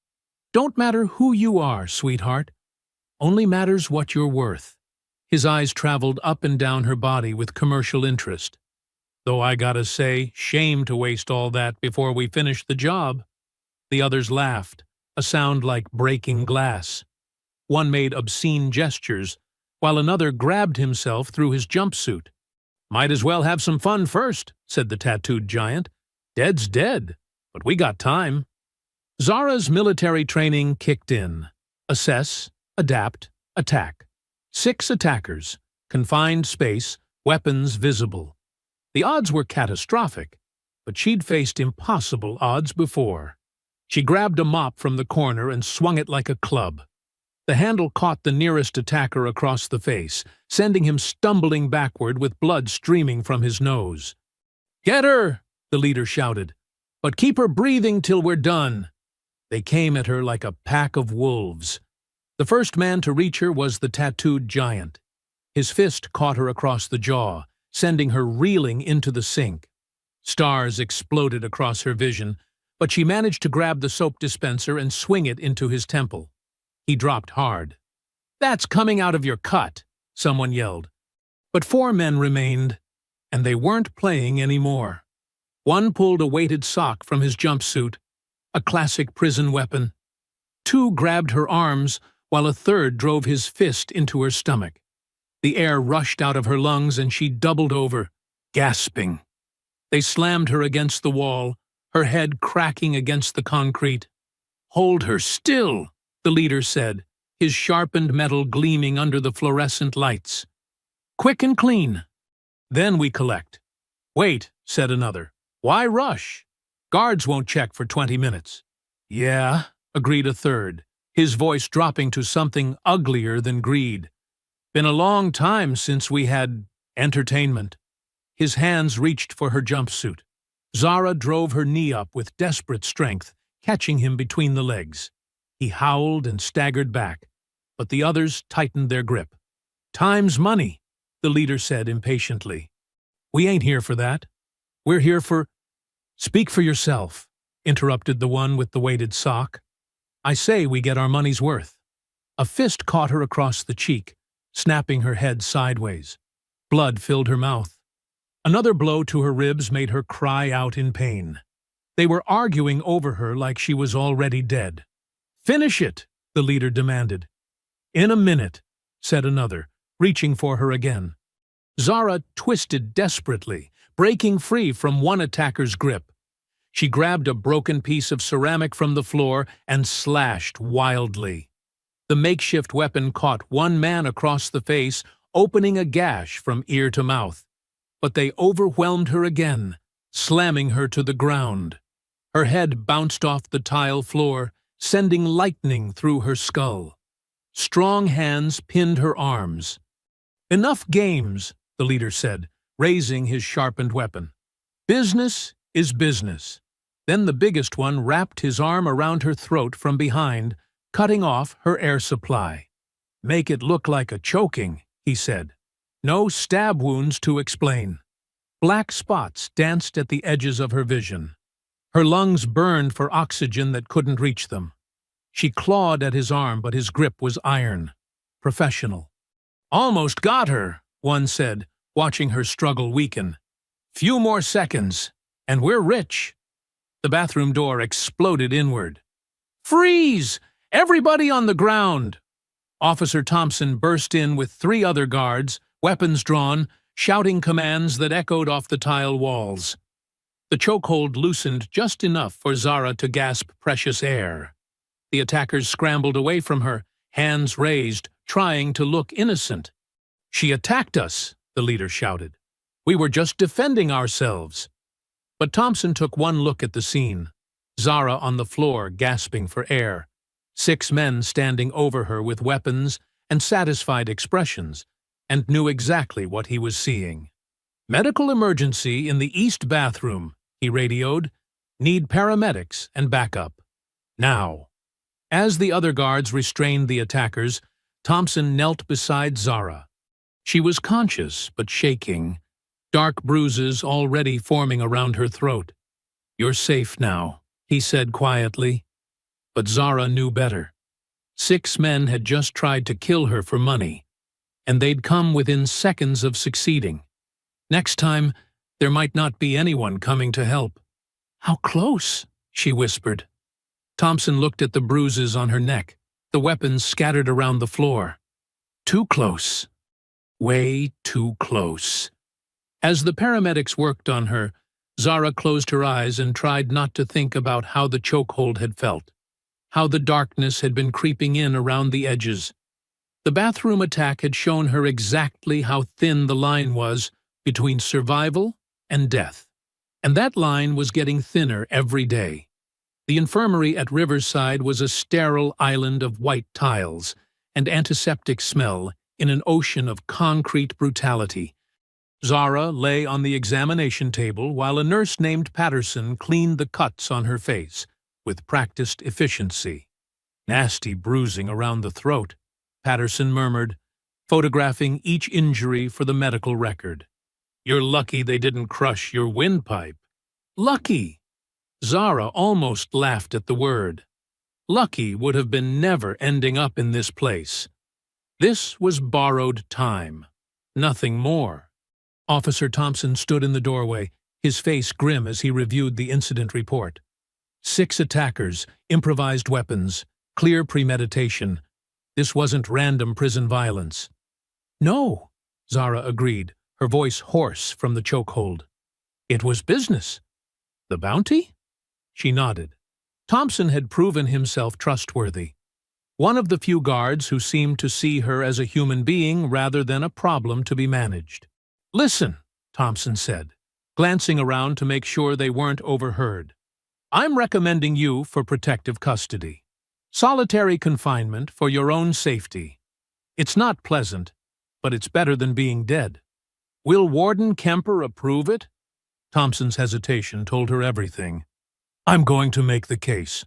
"Don't matter who you are, sweetheart. Only matters what you're worth." His eyes traveled up and down her body with commercial interest. "Though I gotta say, shame to waste all that before we finish the job." The others laughed, a sound like breaking glass. One made obscene gestures, while another grabbed himself through his jumpsuit. "Might as well have some fun first," said the tattooed giant. "Dead's dead, but we got time." Zara's military training kicked in. Assess, adapt, attack. 6 attackers, confined space, weapons visible. The odds were catastrophic, but she'd faced impossible odds before. She grabbed a mop from the corner and swung it like a club. The handle caught the nearest attacker across the face, sending him stumbling backward with blood streaming from his nose. "Get her!" the leader shouted. "But keep her breathing till we're done." They came at her like a pack of wolves. The first man to reach her was the tattooed giant. His fist caught her across the jaw, sending her reeling into the sink. Stars exploded across her vision, but she managed to grab the soap dispenser and swing it into his temple. He dropped hard. "That's coming out of your cut," someone yelled. But 4 men remained, and they weren't playing anymore. One pulled a weighted sock from his jumpsuit, a classic prison weapon. 2 grabbed her arms, while a third drove his fist into her stomach. The air rushed out of her lungs and she doubled over, gasping. They slammed her against the wall, her head cracking against the concrete. "Hold her still," the leader said, his sharpened metal gleaming under the fluorescent lights. "Quick and clean. Then we collect." "Wait," said another. "Why rush? Guards won't check for 20 minutes. "Yeah," agreed a third, his voice dropping to something uglier than greed. "Been a long time since we had entertainment." His hands reached for her jumpsuit. Zara drove her knee up with desperate strength, catching him between the legs. He howled and staggered back, but the others tightened their grip. "Time's money," the leader said impatiently. "We ain't here for that. We're here for—" "Speak for yourself," interrupted the one with the weighted sock. "I say we get our money's worth." A fist caught her across the cheek, snapping her head sideways. Blood filled her mouth. Another blow to her ribs made her cry out in pain. They were arguing over her like she was already dead. "Finish it," the leader demanded. "In a minute," said another, reaching for her again. Zara twisted desperately, breaking free from one attacker's grip. She grabbed a broken piece of ceramic from the floor and slashed wildly. The makeshift weapon caught one man across the face, opening a gash from ear to mouth. But they overwhelmed her again, slamming her to the ground. Her head bounced off the tile floor, sending lightning through her skull. Strong hands pinned her arms. "Enough games," the leader said, raising his sharpened weapon. "Business is business." Then the biggest one wrapped his arm around her throat from behind, cutting off her air supply. "Make it look like a choking," he said. "No stab wounds to explain." Black spots danced at the edges of her vision. Her lungs burned for oxygen that couldn't reach them. She clawed at his arm, but his grip was iron. Professional. "Almost got her," one said, watching her struggle weaken. "Few more seconds, and we're rich." The bathroom door exploded inward. "Freeze! Everybody on the ground!" Officer Thompson burst in with 3 other guards, weapons drawn, shouting commands that echoed off the tile walls. The chokehold loosened just enough for Zara to gasp precious air. The attackers scrambled away from her, hands raised, trying to look innocent. "She attacked us," the leader shouted. "We were just defending ourselves." But Thompson took one look at the scene. Zara on the floor, gasping for air. 6 men standing over her with weapons and satisfied expressions, and knew exactly what he was seeing. "Medical emergency in the east bathroom," he radioed. "Need paramedics and backup. Now." As the other guards restrained the attackers, Thompson knelt beside Zara. She was conscious but shaking, dark bruises already forming around her throat. "You're safe now," he said quietly. But Zara knew better. 6 men had just tried to kill her for money, and they'd come within seconds of succeeding. Next time, there might not be anyone coming to help. "How close?" she whispered. Thompson looked at the bruises on her neck, the weapons scattered around the floor. Too close. Way too close. As the paramedics worked on her, Zara closed her eyes and tried not to think about how the chokehold had felt, how the darkness had been creeping in around the edges. The bathroom attack had shown her exactly how thin the line was between survival and death. And that line was getting thinner every day. The infirmary at Riverside was a sterile island of white tiles and antiseptic smell in an ocean of concrete brutality. Zara lay on the examination table while a nurse named Patterson cleaned the cuts on her face with practiced efficiency. "Nasty bruising around the throat," Patterson murmured, photographing each injury for the medical record. "You're lucky they didn't crush your windpipe." Lucky! Zara almost laughed at the word. Lucky would have been never ending up in this place. This was borrowed time. Nothing more. Officer Thompson stood in the doorway, his face grim as he reviewed the incident report. 6 attackers, improvised weapons, clear premeditation. This wasn't random prison violence. "No," Zara agreed, her voice hoarse from the chokehold. "It was business." "The bounty?" She nodded. Thompson had proven himself trustworthy. One of the few guards who seemed to see her as a human being rather than a problem to be managed. "Listen," Thompson said, glancing around to make sure they weren't overheard. "I'm recommending you for protective custody. Solitary confinement for your own safety. It's not pleasant, but it's better than being dead. Will Warden Kemper approve it?" Thompson's hesitation told her everything. "I'm going to make the case.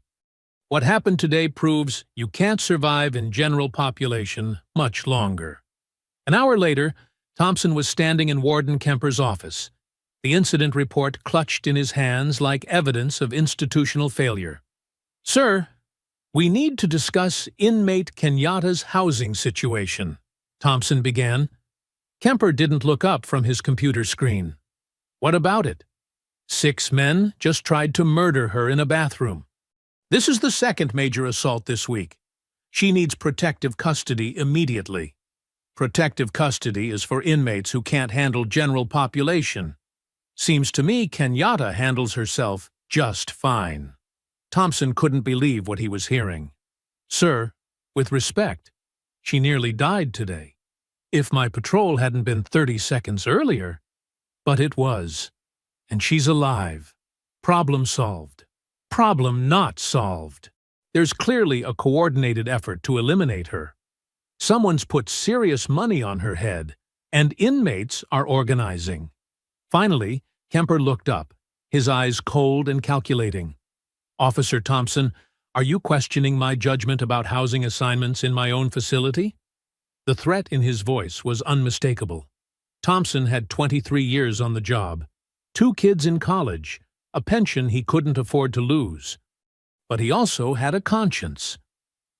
What happened today proves you can't survive in general population much longer." An hour later, Thompson was standing in Warden Kemper's office, the incident report clutched in his hands like evidence of institutional failure. "Sir, we need to discuss inmate Kenyatta's housing situation," Thompson began. Kemper didn't look up from his computer screen. "What about it?" 6 men just tried to murder her in a bathroom. This is the 2nd major assault this week. She needs protective custody immediately. Protective custody is for inmates who can't handle general population. Seems to me Kenyatta handles herself just fine. Thompson couldn't believe what he was hearing. "Sir, with respect, she nearly died today. If my patrol hadn't been 30 seconds earlier, but it was. And she's alive. Problem solved. Problem not solved. There's clearly a coordinated effort to eliminate her. Someone's put serious money on her head, and inmates are organizing." Finally, Kemper looked up, his eyes cold and calculating. "Officer Thompson, are you questioning my judgment about housing assignments in my own facility?" The threat in his voice was unmistakable. Thompson had 23 years on the job, 2 kids in college, a pension he couldn't afford to lose. But he also had a conscience.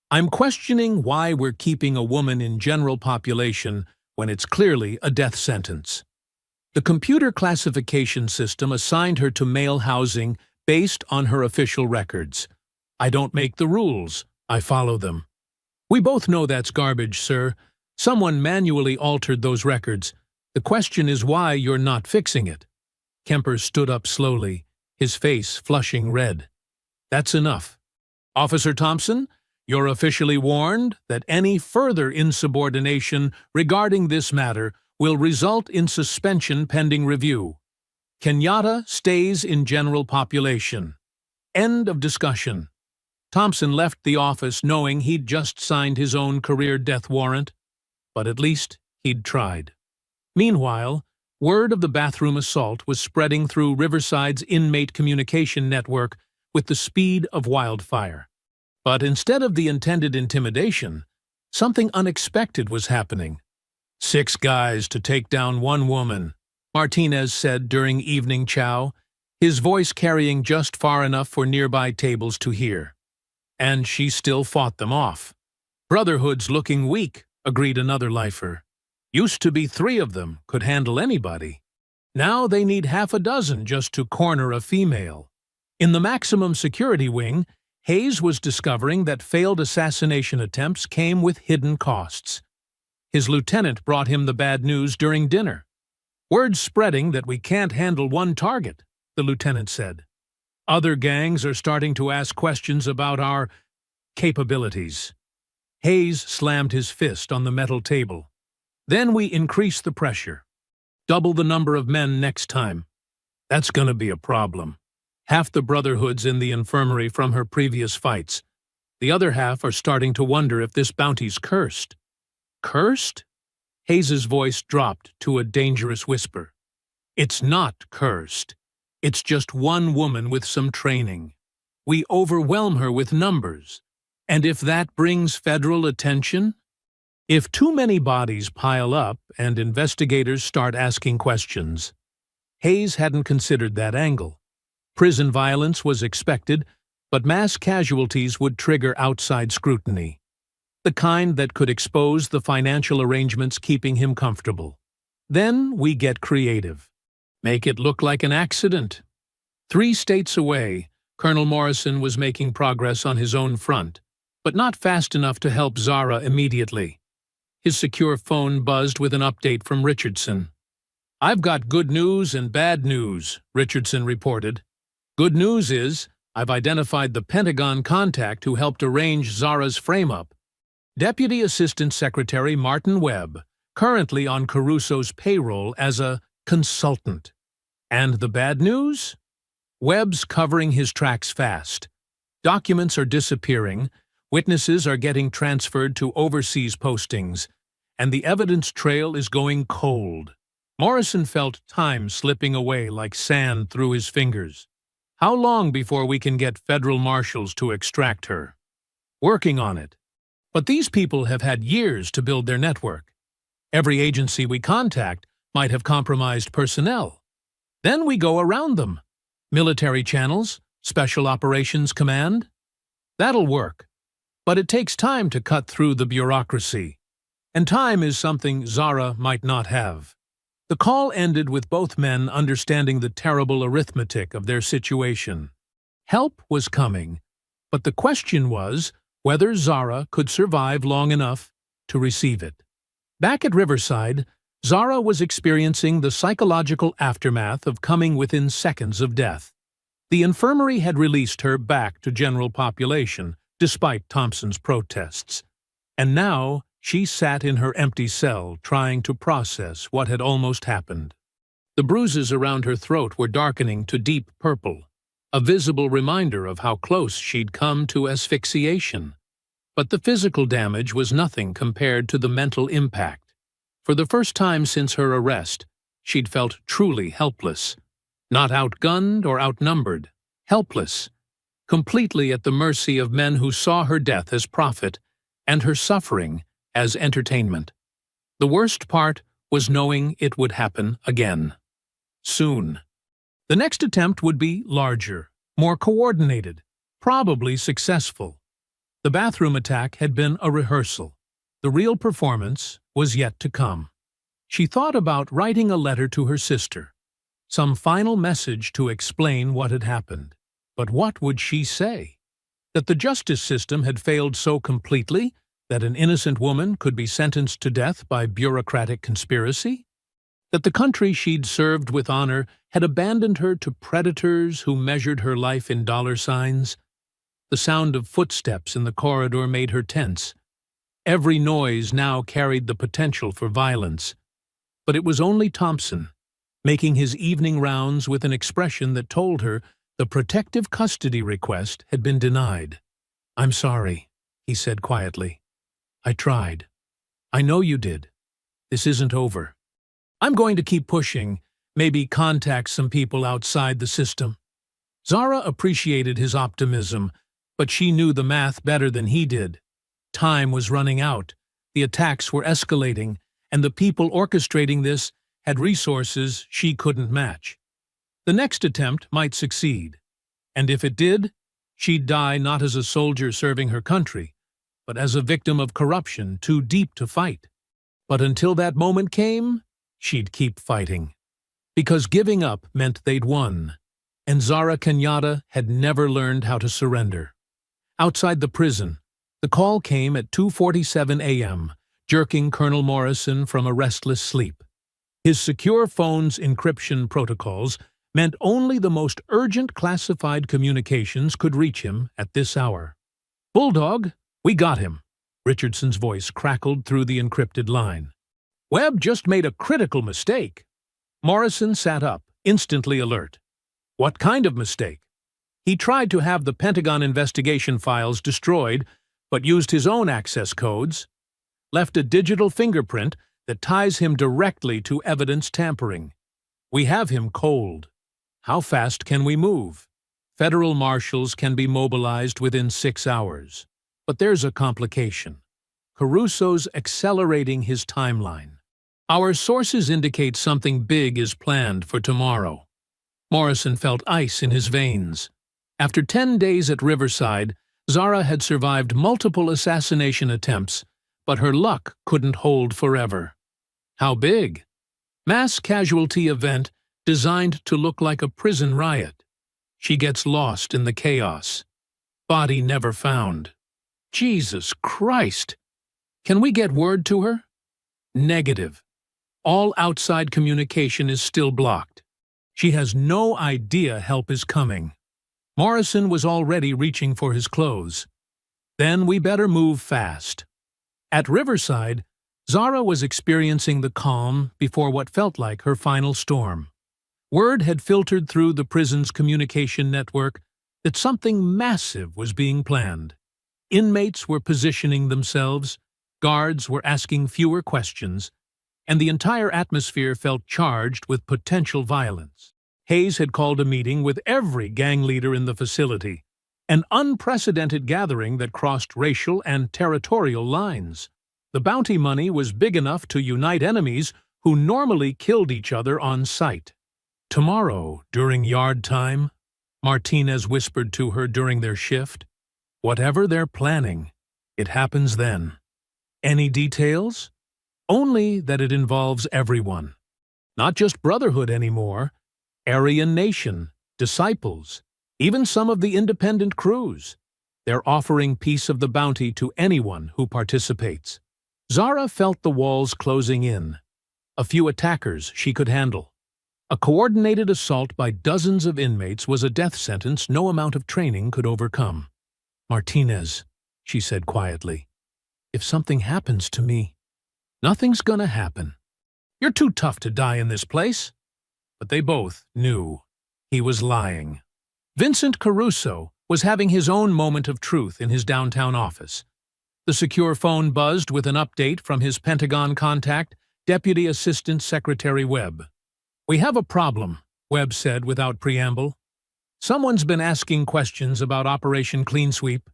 "I'm questioning why we're keeping a woman in general population when it's clearly a death sentence. The computer classification system assigned her to male housing based on her official records. I don't make the rules, I follow them. We both know that's garbage, sir. Someone manually altered those records. The question is why you're not fixing it." Kemper stood up slowly, his face flushing red. "That's enough. Officer Thompson, you're officially warned that any further insubordination regarding this matter will result in suspension pending review. Kenyatta stays in general population. End of discussion." Thompson left the office knowing he'd just signed his own career death warrant, but at least he'd tried. Meanwhile, word of the bathroom assault was spreading through Riverside's inmate communication network with the speed of wildfire. But instead of the intended intimidation, something unexpected was happening. 6 guys to take down 1 woman. Martinez said during evening chow, his voice carrying just far enough for nearby tables to hear. And she still fought them off. Brotherhood's looking weak, agreed another lifer. Used to be 3 of them could handle anybody. Now they need half a dozen just to corner a female. In the maximum security wing, Hayes was discovering that failed assassination attempts came with hidden costs. His lieutenant brought him the bad news during dinner. Word's spreading that we can't handle one target, the lieutenant said. Other gangs are starting to ask questions about our capabilities. Hayes slammed his fist on the metal table. Then we increase the pressure. Double the number of men next time. That's gonna be a problem. Half the Brotherhood's in the infirmary from her previous fights. The other half are starting to wonder if this bounty's cursed. Cursed? Hayes's voice dropped to a dangerous whisper. It's not cursed. It's just one woman with some training. We overwhelm her with numbers. And if that brings federal attention? If too many bodies pile up and investigators start asking questions. Hayes hadn't considered that angle. Prison violence was expected, but mass casualties would trigger outside scrutiny. The kind that could expose the financial arrangements keeping him comfortable. Then we get creative. Make it look like an accident. 3 states away, Colonel Morrison was making progress on his own front, but not fast enough to help Zara immediately. His secure phone buzzed with an update from Richardson. "I've got good news and bad news," Richardson reported. "Good news is, I've identified the Pentagon contact who helped arrange Zara's frame-up. Deputy Assistant Secretary Martin Webb, currently on Caruso's payroll as a consultant. And the bad news? Webb's covering his tracks fast. Documents are disappearing, witnesses are getting transferred to overseas postings, and the evidence trail is going cold." Morrison felt time slipping away like sand through his fingers. "How long before we can get federal marshals to extract her?" "Working on it. But these people have had years to build their network. Every agency we contact might have compromised personnel. Then we go around them. Military channels, Special Operations Command. That'll work. But it takes time to cut through the bureaucracy. And time is something Zara might not have." The call ended with both men understanding the terrible arithmetic of their situation. Help was coming, but the question was whether Zara could survive long enough to receive it. Back at Riverside, Zara was experiencing the psychological aftermath of coming within seconds of death. The infirmary had released her back to general population, despite Thompson's protests. And now she sat in her empty cell trying to process what had almost happened. The bruises around her throat were darkening to deep purple, a visible reminder of how close she'd come to asphyxiation. But the physical damage was nothing compared to the mental impact. For the first time since her arrest, she'd felt truly helpless. Not outgunned or outnumbered. Helpless. Completely at the mercy of men who saw her death as profit and her suffering as entertainment. The worst part was knowing it would happen again. Soon. The next attempt would be larger, more coordinated, probably successful. The bathroom attack had been a rehearsal. The real performance was yet to come. She thought about writing a letter to her sister, some final message to explain what had happened. But what would she say? That the justice system had failed so completely that an innocent woman could be sentenced to death by bureaucratic conspiracy? That the country she'd served with honor had abandoned her to predators who measured her life in dollar signs? The sound of footsteps in the corridor made her tense. Every noise now carried the potential for violence. But it was only Thompson, making his evening rounds with an expression that told her the protective custody request had been denied. "I'm sorry," he said quietly. "I tried. I know you did. This isn't over. I'm going to keep pushing, maybe contact some people outside the system." Zara appreciated his optimism, but she knew the math better than he did. Time was running out, the attacks were escalating, and the people orchestrating this had resources she couldn't match. The next attempt might succeed, and if it did, she'd die not as a soldier serving her country, but as a victim of corruption too deep to fight. But until that moment came, she'd keep fighting. Because giving up meant they'd won, and Zara Kenyatta had never learned how to surrender. Outside the prison, the call came at 2:47 a.m., jerking Colonel Morrison from a restless sleep. His secure phone's encryption protocols meant only the most urgent classified communications could reach him at this hour. "Bulldog, we got him," Richardson's voice crackled through the encrypted line. "Webb just made a critical mistake." Morrison sat up, instantly alert. What kind of mistake? He tried to have the Pentagon investigation files destroyed, but used his own access codes, left a digital fingerprint that ties him directly to evidence tampering. "We have him cold. How fast can we move?" Federal marshals can be mobilized within 6 hours. But there's a complication. Caruso's accelerating his timeline. "Our sources indicate something big is planned for tomorrow." Morrison felt ice in his veins. After 10 days at Riverside, Zara had survived multiple assassination attempts, but her luck couldn't hold forever. How big? Mass casualty event designed to look like a prison riot. She gets lost in the chaos. Body never found. Jesus Christ! Can we get word to her? Negative. All outside communication is still blocked. She has no idea help is coming. Morrison was already reaching for his clothes. Then we better move fast. At Riverside, Zara was experiencing the calm before what felt like her final storm. Word had filtered through the prison's communication network that something massive was being planned. Inmates were positioning themselves, guards were asking fewer questions, and the entire atmosphere felt charged with potential violence. Hayes had called a meeting with every gang leader in the facility, an unprecedented gathering that crossed racial and territorial lines. The bounty money was big enough to unite enemies who normally killed each other on sight. "Tomorrow, during yard time," Martinez whispered to her during their shift. "Whatever they're planning, it happens then." Any details? Only that it involves everyone. Not just Brotherhood anymore. Aryan Nation, Disciples, even some of the independent crews. They're offering piece of the bounty to anyone who participates. Zara felt the walls closing in. A few attackers she could handle. A coordinated assault by dozens of inmates was a death sentence no amount of training could overcome. "Martinez," she said quietly, "if something happens to me..." "Nothing's gonna happen. You're too tough to die in this place." But they both knew he was lying. Vincent Caruso was having his own moment of truth in his downtown office. The secure phone buzzed with an update from his Pentagon contact, Deputy Assistant Secretary Webb. "We have a problem," Webb said without preamble. "Someone's been asking questions about Operation Clean Sweep.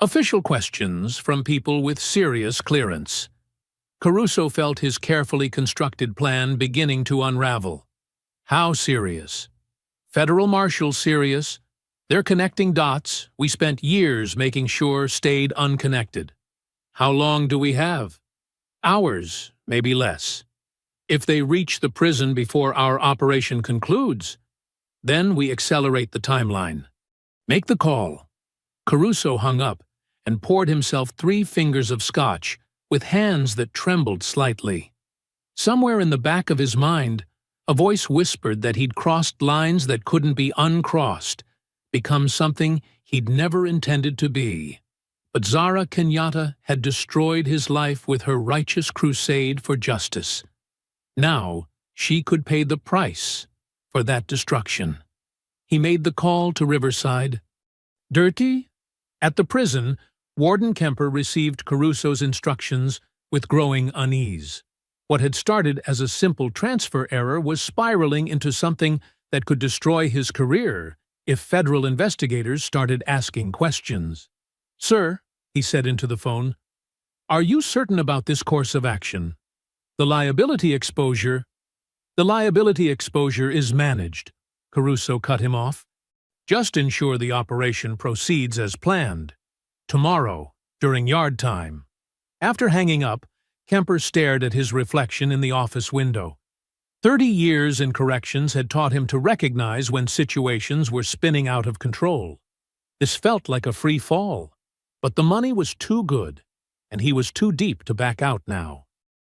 Official questions from people with serious clearance." Caruso felt his carefully constructed plan beginning to unravel. How serious? Federal marshals serious. They're connecting dots we spent years making sure stayed unconnected. How long do we have? Hours, maybe less. If they reach the prison before our operation concludes, then we accelerate the timeline. Make the call. Caruso hung up and poured himself 3 fingers of scotch with hands that trembled slightly. Somewhere in the back of his mind, a voice whispered that he'd crossed lines that couldn't be uncrossed, become something he'd never intended to be. But Zara Kenyatta had destroyed his life with her righteous crusade for justice. Now she could pay the price for that destruction. He made the call to Riverside. "Dirty?" At the prison, Warden Kemper received Caruso's instructions with growing unease. What had started as a simple transfer error was spiraling into something that could destroy his career if federal investigators started asking questions. "Sir," he said into the phone, "are you certain about this course of action? The liability exposure..." The liability exposure is managed, Caruso cut him off. Just ensure the operation proceeds as planned. Tomorrow, during yard time. After hanging up, Kemper stared at his reflection in the office window. 30 years in corrections had taught him to recognize when situations were spinning out of control. This felt like a free fall, but the money was too good, and he was too deep to back out now.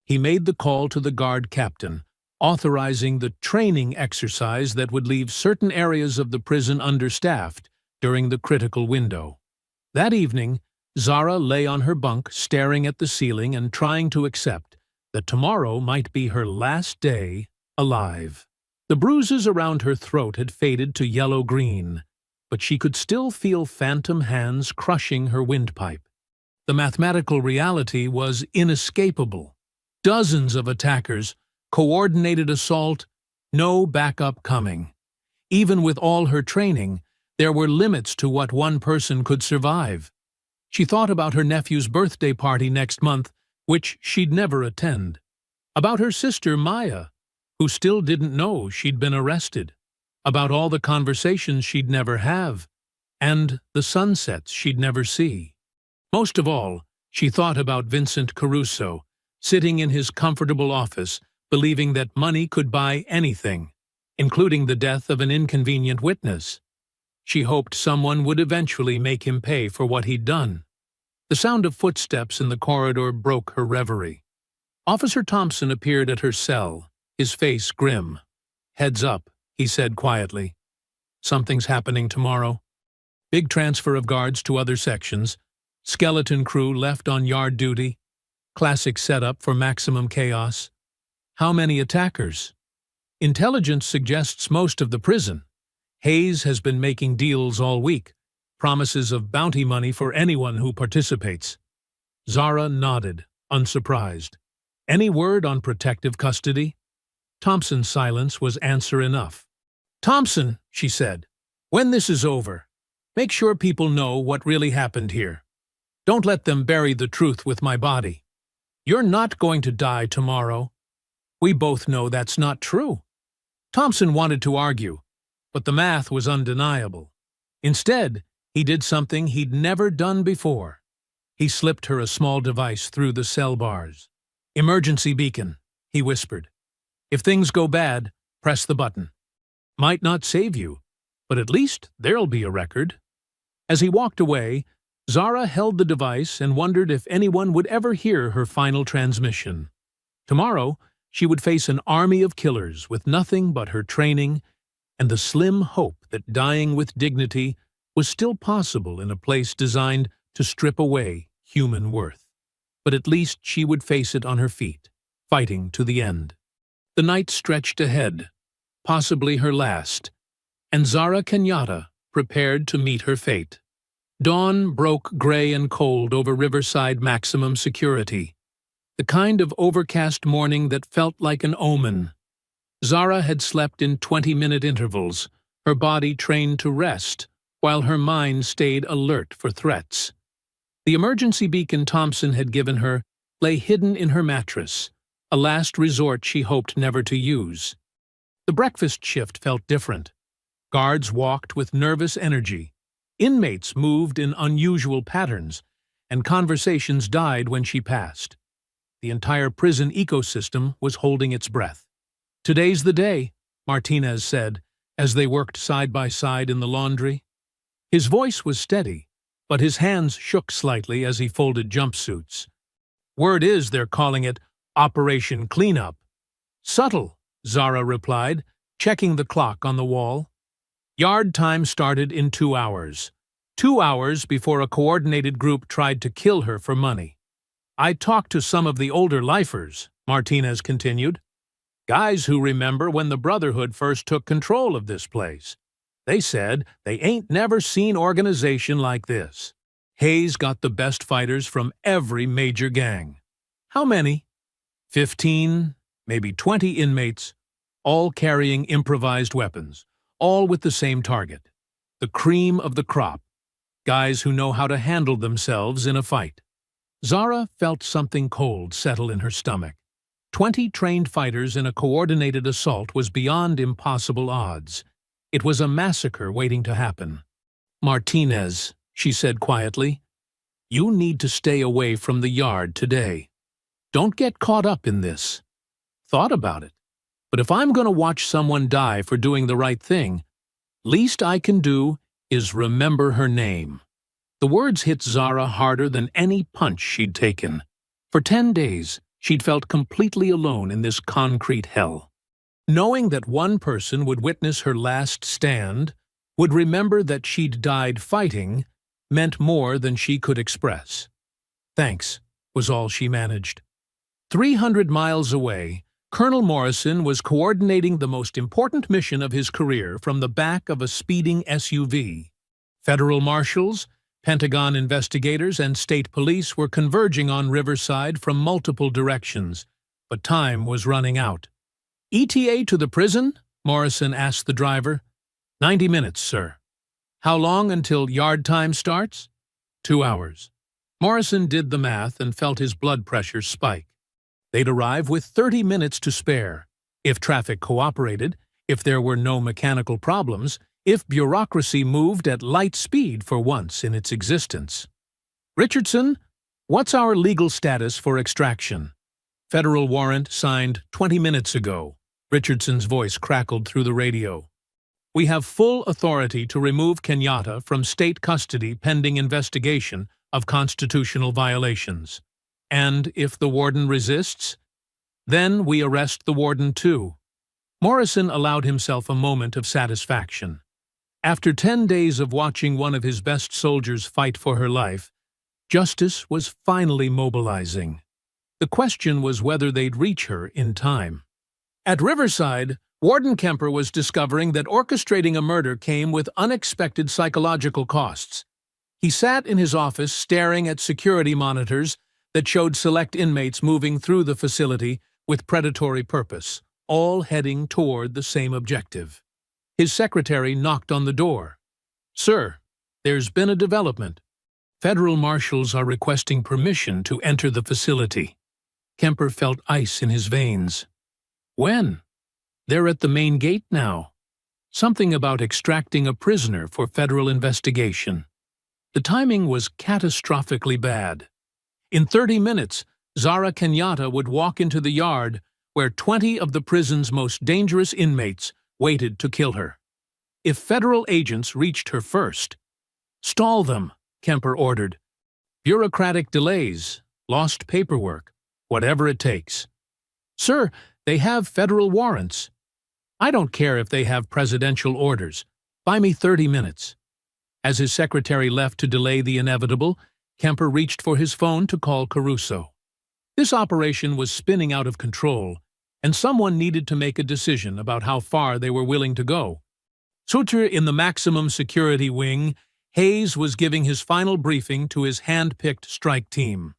He made the call to the guard captain, authorizing the training exercise that would leave certain areas of the prison understaffed during the critical window. That evening, Zara lay on her bunk staring at the ceiling and trying to accept that tomorrow might be her last day alive. The bruises around her throat had faded to yellow-green, but she could still feel phantom hands crushing her windpipe. The mathematical reality was inescapable. Dozens of attackers, coordinated assault, no backup coming. Even with all her training, there were limits to what one person could survive. She thought about her nephew's birthday party next month, which she'd never attend. About her sister Maya, who still didn't know she'd been arrested. About all the conversations she'd never have, and the sunsets she'd never see. Most of all, she thought about Vincent Caruso, sitting in his comfortable office, believing that money could buy anything, including the death of an inconvenient witness. She hoped someone would eventually make him pay for what he'd done. The sound of footsteps in the corridor broke her reverie. Officer Thompson appeared at her cell, his face grim. "Heads up," he said quietly. "Something's happening tomorrow." Big transfer of guards to other sections. Skeleton crew left on yard duty. Classic setup for maximum chaos. How many attackers? Intelligence suggests most of the prison. Hayes has been making deals all week. Promises of bounty money for anyone who participates. Zara nodded, unsurprised. Any word on protective custody? Thompson's silence was answer enough. "Thompson," she said, "when this is over, make sure people know what really happened here. Don't let them bury the truth with my body. You're not going to die tomorrow." We both know that's not true. Thompson wanted to argue, but the math was undeniable. Instead, he did something he'd never done before. He slipped her a small device through the cell bars. "Emergency beacon," he whispered. "If things go bad, press the button. Might not save you, but at least there'll be a record." As he walked away, Zara held the device and wondered if anyone would ever hear her final transmission. Tomorrow, she would face an army of killers with nothing but her training and the slim hope that dying with dignity was still possible in a place designed to strip away human worth. But at least she would face it on her feet, fighting to the end. The night stretched ahead, possibly her last, and Zara Kenyatta prepared to meet her fate. Dawn broke gray and cold over Riverside maximum security, the kind of overcast morning that felt like an omen. Zara had slept in 20-minute intervals, her body trained to rest, while her mind stayed alert for threats. The emergency beacon Thompson had given her lay hidden in her mattress, a last resort she hoped never to use. The breakfast shift felt different. Guards walked with nervous energy. Inmates moved in unusual patterns, and conversations died when she passed. The entire prison ecosystem was holding its breath. "Today's the day," Martinez said, as they worked side by side in the laundry. His voice was steady, but his hands shook slightly as he folded jumpsuits. "Word is they're calling it Operation Cleanup." "Subtle," Zara replied, checking the clock on the wall. Yard time started in 2 hours. 2 hours before a coordinated group tried to kill her for money. "I talked to some of the older lifers," Martinez continued. "Guys who remember when the Brotherhood first took control of this place. They said they ain't never seen organization like this. Hayes got the best fighters from every major gang." "How many?" 15, maybe 20 inmates, all carrying improvised weapons, all with the same target. The cream of the crop. Guys who know how to handle themselves in a fight. Zara felt something cold settle in her stomach. 20 trained fighters in a coordinated assault was beyond impossible odds. It was a massacre waiting to happen. "Martinez," she said quietly, "you need to stay away from the yard today. Don't get caught up in this." Thought about it. But if I'm going to watch someone die for doing the right thing, least I can do is remember her name. The words hit Zara harder than any punch she'd taken. For 10 days, she'd felt completely alone in this concrete hell. Knowing that one person would witness her last stand, would remember that she'd died fighting, meant more than she could express. "Thanks," was all she managed. 300 miles away, Colonel Morrison was coordinating the most important mission of his career from the back of a speeding SUV. Federal marshals, Pentagon investigators, and state police were converging on Riverside from multiple directions, but time was running out. "ETA to the prison?" Morrison asked the driver. 90 minutes, sir." "How long until yard time starts?" 2 hours. Morrison did the math and felt his blood pressure spike. They'd arrive with 30 minutes to spare, if traffic cooperated, if there were no mechanical problems, if bureaucracy moved at light speed for once in its existence. "Richardson, what's our legal status for extraction?" "Federal warrant signed 20 minutes ago," Richardson's voice crackled through the radio. "We have full authority to remove Kenyatta from state custody pending investigation of constitutional violations. And if the warden resists, then we arrest the warden too." Morrison allowed himself a moment of satisfaction. After 10 days of watching one of his best soldiers fight for her life, justice was finally mobilizing. The question was whether they'd reach her in time. At Riverside, Warden Kemper was discovering that orchestrating a murder came with unexpected psychological costs. He sat in his office staring at security monitors that showed select inmates moving through the facility with predatory purpose, all heading toward the same objective. His secretary knocked on the door. "Sir, there's been a development. Federal marshals are requesting permission to enter the facility." Kemper felt ice in his veins. "When?" "They're at the main gate now. Something about extracting a prisoner for federal investigation." The timing was catastrophically bad. In 30 minutes, Zara Kenyatta would walk into the yard where 20 of the prison's most dangerous inmates waited to kill her. If federal agents reached her first— "Stall them," Kemper ordered. "Bureaucratic delays, lost paperwork, whatever it takes." "Sir, they have federal warrants." "I don't care if they have presidential orders. Buy me 30 minutes. As his secretary left to delay the inevitable, Kemper reached for his phone to call Caruso. This operation was spinning out of control, and someone needed to make a decision about how far they were willing to go. Suture in the maximum security wing, Hayes was giving his final briefing to his hand-picked strike team.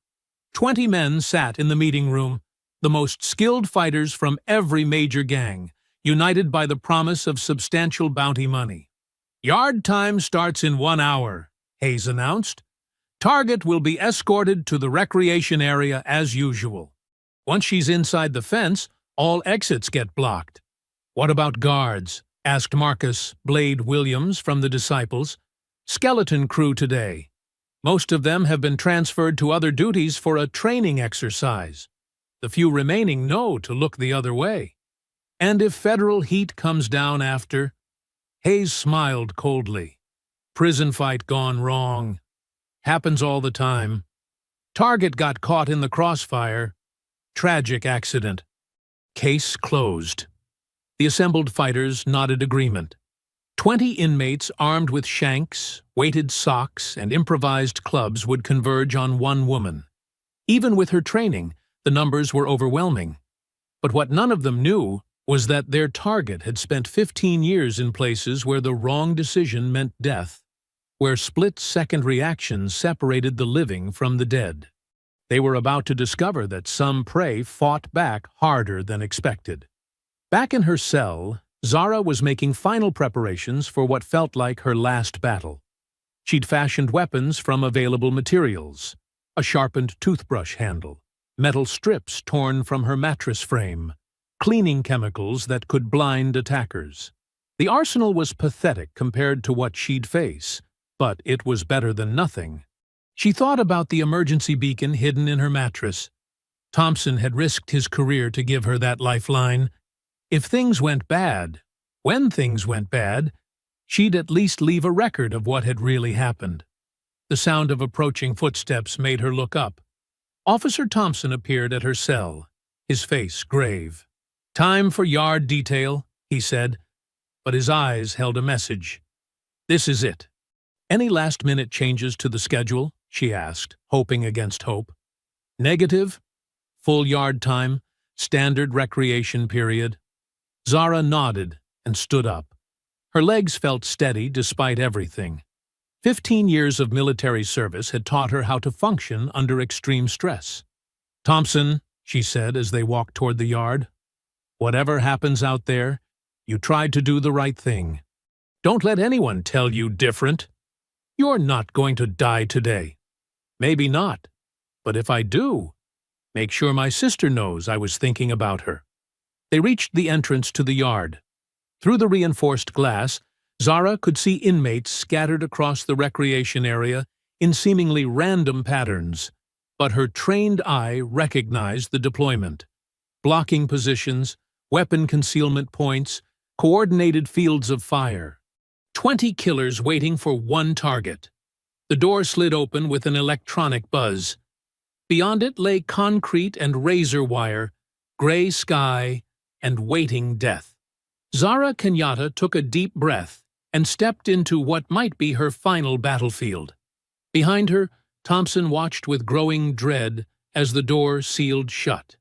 20 men sat in the meeting room, the most skilled fighters from every major gang, united by the promise of substantial bounty money. "Yard time starts in 1 hour, Hayes announced. "Target will be escorted to the recreation area as usual. Once she's inside the fence, all exits get blocked." "What about guards?" asked Marcus Blade Williams from the Disciples. "Skeleton crew today. Most of them have been transferred to other duties for a training exercise. The few remaining know to look the other way." "And if federal heat comes down after?" Hayes smiled coldly. "Prison fight gone wrong. Happens all the time. Target got caught in the crossfire. Tragic accident. Case closed." The assembled fighters nodded agreement. 20 inmates armed with shanks, weighted socks, and improvised clubs would converge on one woman. Even with her training, the numbers were overwhelming. But what none of them knew was that their target had spent 15 years in places where the wrong decision meant death, where split-second reactions separated the living from the dead. They were about to discover that some prey fought back harder than expected. Back in her cell, Zara was making final preparations for what felt like her last battle. She'd fashioned weapons from available materials: a sharpened toothbrush handle, metal strips torn from her mattress frame, cleaning chemicals that could blind attackers. The arsenal was pathetic compared to what she'd face, but it was better than nothing. She thought about the emergency beacon hidden in her mattress. Thompson had risked his career to give her that lifeline. If things went bad, when things went bad, she'd at least leave a record of what had really happened. The sound of approaching footsteps made her look up. Officer Thompson appeared at her cell, his face grave. "Time for yard detail," he said, but his eyes held a message. "This is it." "Any last-minute changes to the schedule?" she asked, hoping against hope. "Negative. Full yard time, standard recreation period." Zara nodded and stood up. Her legs felt steady despite everything. 15 years of military service had taught her how to function under extreme stress. "Thompson," she said as they walked toward the yard, "whatever happens out there, you tried to do the right thing. Don't let anyone tell you different. You're not going to die today." "Maybe not, but if I do, make sure my sister knows I was thinking about her." They reached the entrance to the yard. Through the reinforced glass, Zara could see inmates scattered across the recreation area in seemingly random patterns, but her trained eye recognized the deployment. Blocking positions, weapon concealment points, coordinated fields of fire. 20 killers waiting for one target. The door slid open with an electronic buzz. Beyond it lay concrete and razor wire, gray sky, and waiting death. Zara Kenyatta took a deep breath and stepped into what might be her final battlefield. Behind her, Thompson watched with growing dread as the door sealed shut.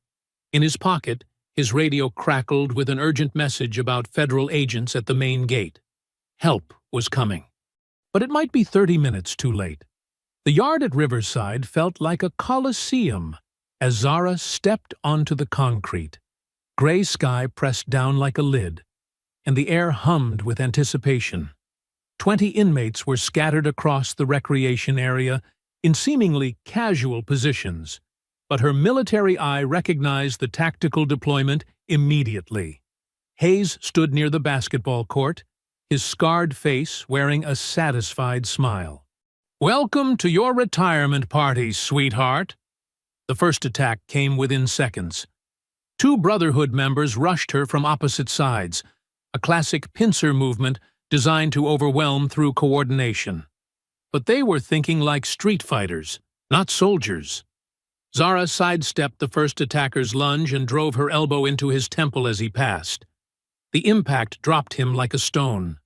In his pocket, his radio crackled with an urgent message about federal agents at the main gate. Help was coming. But it might be 30 minutes too late. The yard at Riverside felt like a coliseum as Zara stepped onto the concrete. Gray sky pressed down like a lid, and the air hummed with anticipation. 20 inmates were scattered across the recreation area in seemingly casual positions, but her military eye recognized the tactical deployment immediately. Hayes stood near the basketball court, his scarred face wearing a satisfied smile. "Welcome to your retirement party, sweetheart." The first attack came within seconds. 2 Brotherhood members rushed her from opposite sides, a classic pincer movement designed to overwhelm through coordination. But they were thinking like street fighters, not soldiers. Zara sidestepped the first attacker's lunge and drove her elbow into his temple as he passed. The impact dropped him like a stone.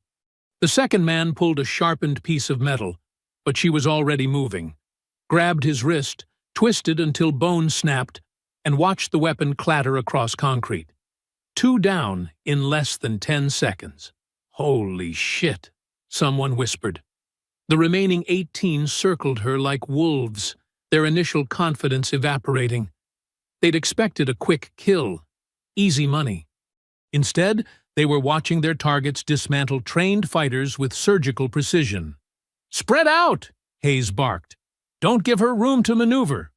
The second man pulled a sharpened piece of metal, but she was already moving, grabbed his wrist, twisted until bone snapped, and watched the weapon clatter across concrete. 2 down in less than 10 seconds. "Holy shit," someone whispered. The remaining 18 circled her like wolves, their initial confidence evaporating. They'd expected a quick kill, easy money. Instead, they were watching their targets dismantle trained fighters with surgical precision. "Spread out," Hayes barked. "Don't give her room to maneuver."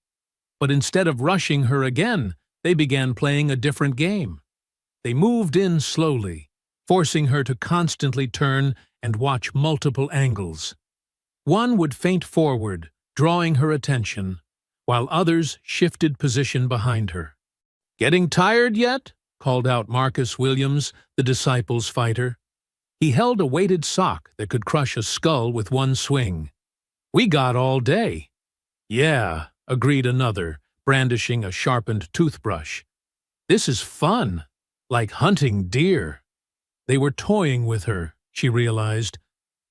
But instead of rushing her again, they began playing a different game. They moved in slowly, forcing her to constantly turn and watch multiple angles. One would feint forward, drawing her attention, while others shifted position behind her. "Getting tired yet?" called out Marcus Williams, the Disciples fighter. He held a weighted sock that could crush a skull with one swing. "We got all day." "Yeah," agreed another, brandishing a sharpened toothbrush. "This is fun, like hunting deer." They were toying with her, she realized,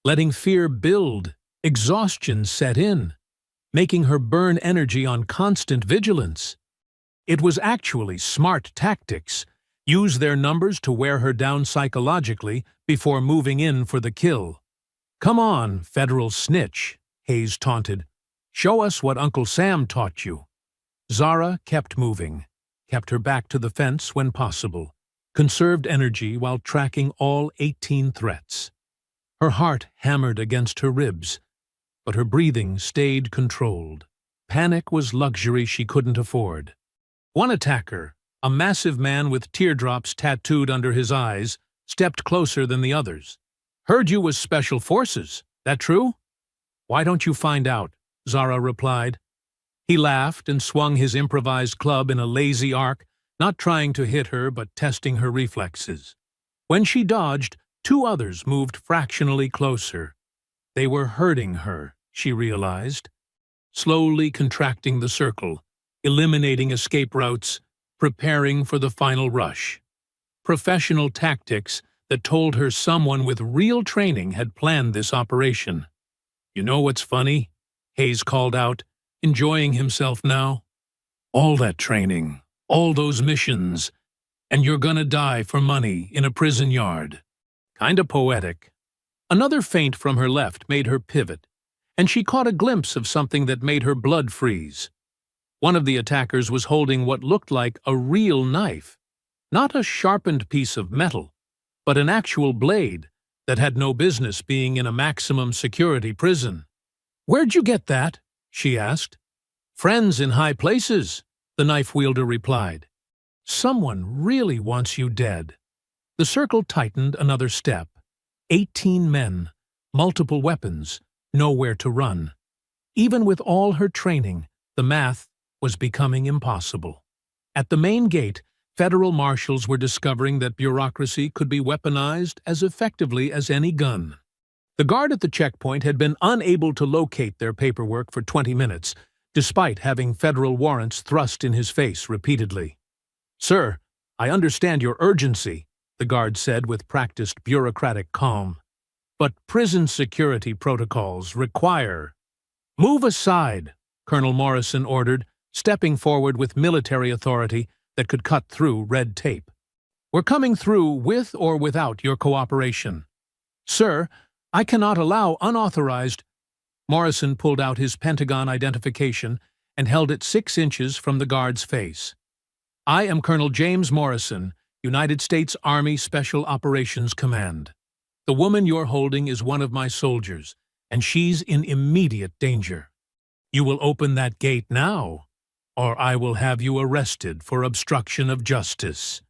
letting fear build, exhaustion set in, making her burn energy on constant vigilance. It was actually smart tactics. Use their numbers to wear her down psychologically before moving in for the kill. "Come on, federal snitch," Hayes taunted. "Show us what Uncle Sam taught you." Zara kept moving, kept her back to the fence when possible, conserved energy while tracking all 18 threats. Her heart hammered against her ribs, but her breathing stayed controlled. Panic was luxury she couldn't afford. One attacker, a massive man with teardrops tattooed under his eyes, stepped closer than the others. "Heard you was special forces. That true?" "Why don't you find out?" Zara replied. He laughed and swung his improvised club in a lazy arc, not trying to hit her but testing her reflexes. When she dodged, two others moved fractionally closer. They were hurting her, she realized. Slowly contracting the circle, eliminating escape routes, preparing for the final rush. Professional tactics that told her someone with real training had planned this operation. "You know what's funny?" Hayes called out, enjoying himself now. "All that training, all those missions, and you're gonna die for money in a prison yard." Kinda poetic. Another feint from her left made her pivot, and she caught a glimpse of something that made her blood freeze. One of the attackers was holding what looked like a real knife. Not a sharpened piece of metal, but an actual blade that had no business being in a maximum security prison. "Where'd you get that?" she asked. "Friends in high places," the knife wielder replied. "Someone really wants you dead." The circle tightened another step. 18 men, multiple weapons, nowhere to run. Even with all her training, the math was becoming impossible. At the main gate, federal marshals were discovering that bureaucracy could be weaponized as effectively as any gun. The guard at the checkpoint had been unable to locate their paperwork for 20 minutes, despite having federal warrants thrust in his face repeatedly. "Sir, I understand your urgency," the guard said with practiced bureaucratic calm. "But prison security protocols require—" "Move aside," Colonel Morrison ordered, stepping forward with military authority that could cut through red tape. "We're coming through with or without your cooperation." "Sir, I cannot allow unauthorized—" Morrison pulled out his Pentagon identification and held it 6 inches from the guard's face. "I am Colonel James Morrison, United States Army Special Operations Command. The woman you're holding is one of my soldiers, and she's in immediate danger. You will open that gate now, or I will have you arrested for obstruction of justice."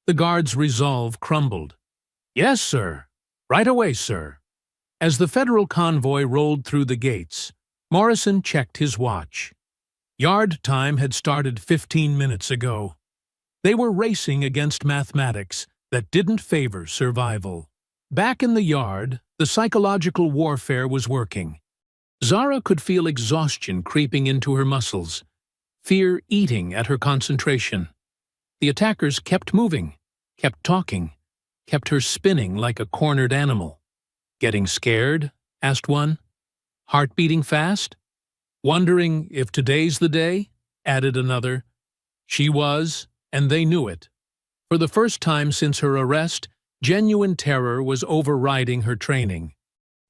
The guard's resolve crumbled. "Yes, sir. Right away, sir." As the federal convoy rolled through the gates, Morrison checked his watch. Yard time had started 15 minutes ago. They were racing against mathematics that didn't favor survival. Back in the yard, the psychological warfare was working. Zara could feel exhaustion creeping into her muscles, fear eating at her concentration. The attackers kept moving, kept talking, kept her spinning like a cornered animal. "Getting scared?" asked one. "Heart beating fast?" "Wondering if today's the day?" added another. She was, and they knew it. For the first time since her arrest, genuine terror was overriding her training.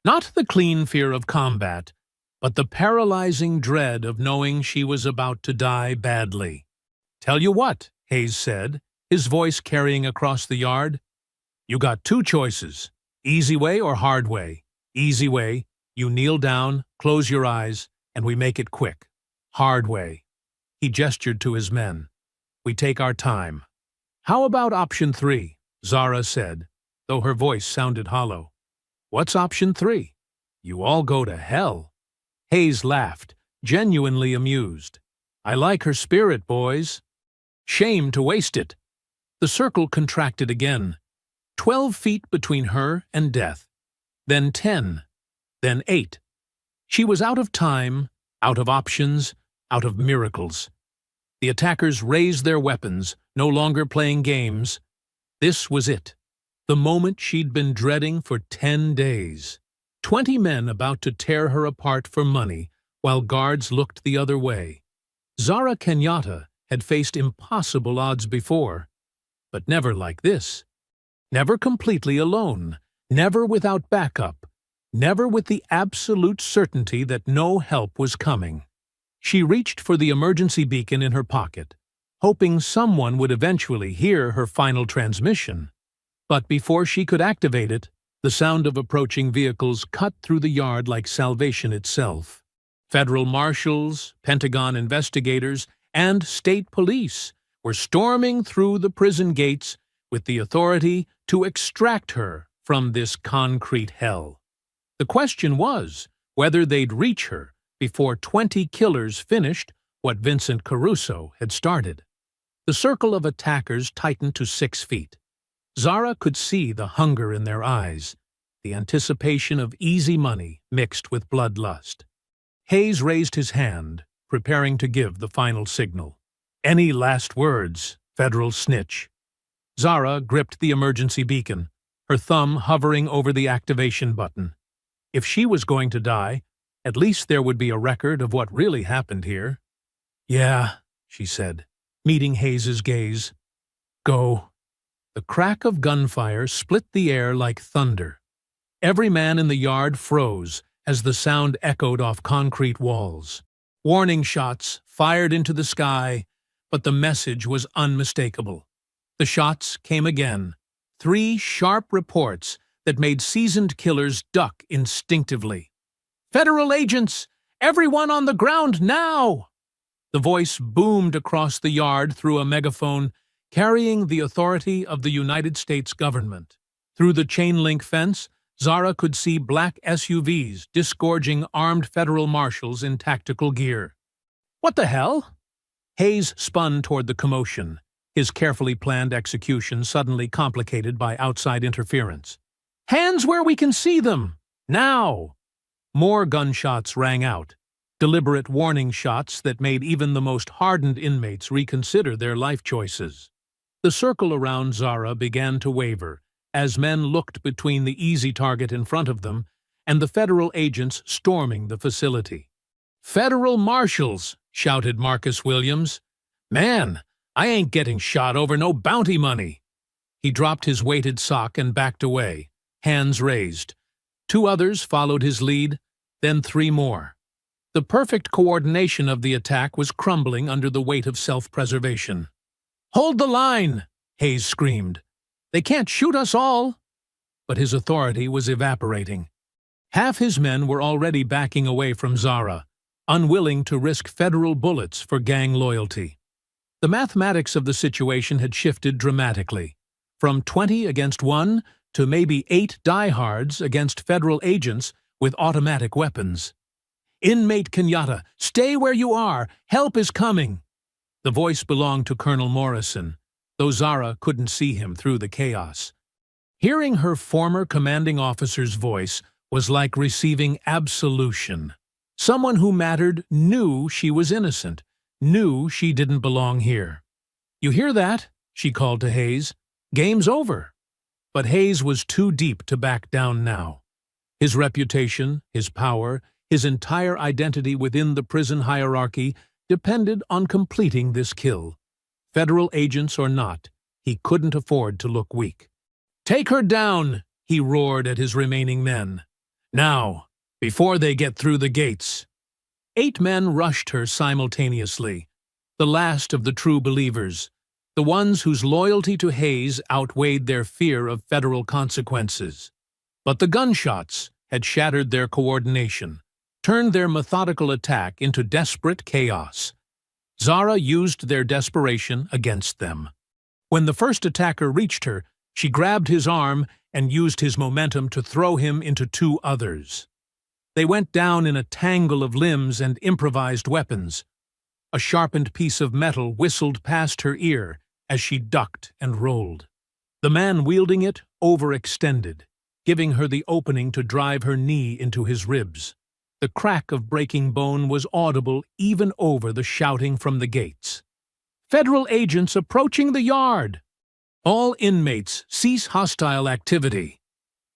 Not the clean fear of combat, but the paralyzing dread of knowing she was about to die badly. "Tell you what," Hayes said, his voice carrying across the yard. "You got 2 choices, easy way or hard way. Easy way, you kneel down, close your eyes, and we make it quick. Hard way." He gestured to his men. "We take our time." "How about option 3? Zara said, though her voice sounded hollow. "What's option 3? You all go to hell." Hayes laughed, genuinely amused. "I like her spirit, boys." "Shame to waste it." The circle contracted again. 12 feet between her and death. Then 10. Then 8. She was out of time, out of options, out of miracles. The attackers raised their weapons, no longer playing games. This was it. The moment she'd been dreading for 10 days. 20 men about to tear her apart for money, while guards looked the other way. Zara Kenyatta had faced impossible odds before, but never like this. Never completely alone, never without backup, never with the absolute certainty that no help was coming. She reached for the emergency beacon in her pocket, hoping someone would eventually hear her final transmission. But before she could activate it, the sound of approaching vehicles cut through the yard like salvation itself. Federal marshals, Pentagon investigators, and state police were storming through the prison gates with the authority to extract her from this concrete hell. The question was whether they'd reach her before 20 killers finished what Vincent Caruso had started. The circle of attackers tightened to 6 feet. Zara could see the hunger in their eyes, the anticipation of easy money mixed with bloodlust. Hayes raised his hand, preparing to give the final signal. "Any last words, federal snitch?" Zara gripped the emergency beacon, her thumb hovering over the activation button. If she was going to die, at least there would be a record of what really happened here. "Yeah," she said, meeting Hayes's gaze. "Go." The crack of gunfire split the air like thunder. Every man in the yard froze as the sound echoed off concrete walls. Warning shots fired into the sky, but the message was unmistakable. The shots came again, 3 sharp reports that made seasoned killers duck instinctively. "Federal agents! Everyone on the ground now!" The voice boomed across the yard through a megaphone, carrying the authority of the United States government. Through the chain-link fence, Zara could see black SUVs disgorging armed federal marshals in tactical gear. "What the hell?" Hayes spun toward the commotion, his carefully planned execution suddenly complicated by outside interference. "Hands where we can see them! Now!" More gunshots rang out, deliberate warning shots that made even the most hardened inmates reconsider their life choices. The circle around Zara began to waver as men looked between the easy target in front of them and the federal agents storming the facility. "Federal marshals!" shouted Marcus Williams. "Man, I ain't getting shot over no bounty money." He dropped his weighted sock and backed away, hands raised. 2 others followed his lead, then 3 more. The perfect coordination of the attack was crumbling under the weight of self-preservation. "Hold the line!" Hayes screamed. "They can't shoot us all!" But his authority was evaporating. Half his men were already backing away from Zara, unwilling to risk federal bullets for gang loyalty. The mathematics of the situation had shifted dramatically, from 20 against 1 to maybe 8 diehards against federal agents with automatic weapons. "Inmate Kenyatta, stay where you are! Help is coming!" The voice belonged to Colonel Morrison, though Zara couldn't see him through the chaos. Hearing her former commanding officer's voice was like receiving absolution. Someone who mattered knew she was innocent, knew she didn't belong here. "You hear that?" she called to Hayes. "Game's over." But Hayes was too deep to back down now. His reputation, his power, his entire identity within the prison hierarchy depended on completing this kill. Federal agents or not, he couldn't afford to look weak. "Take her down!" he roared at his remaining men. "Now, before they get through the gates." 8 men rushed her simultaneously, the last of the true believers, the ones whose loyalty to Hayes outweighed their fear of federal consequences. But the gunshots had shattered their coordination, turned their methodical attack into desperate chaos. Zara used their desperation against them. When the first attacker reached her, she grabbed his arm and used his momentum to throw him into 2 others. They went down in a tangle of limbs and improvised weapons. A sharpened piece of metal whistled past her ear as she ducked and rolled. The man wielding it overextended, giving her the opening to drive her knee into his ribs. The crack of breaking bone was audible even over the shouting from the gates. "Federal agents approaching the yard!" "All inmates, cease hostile activity!"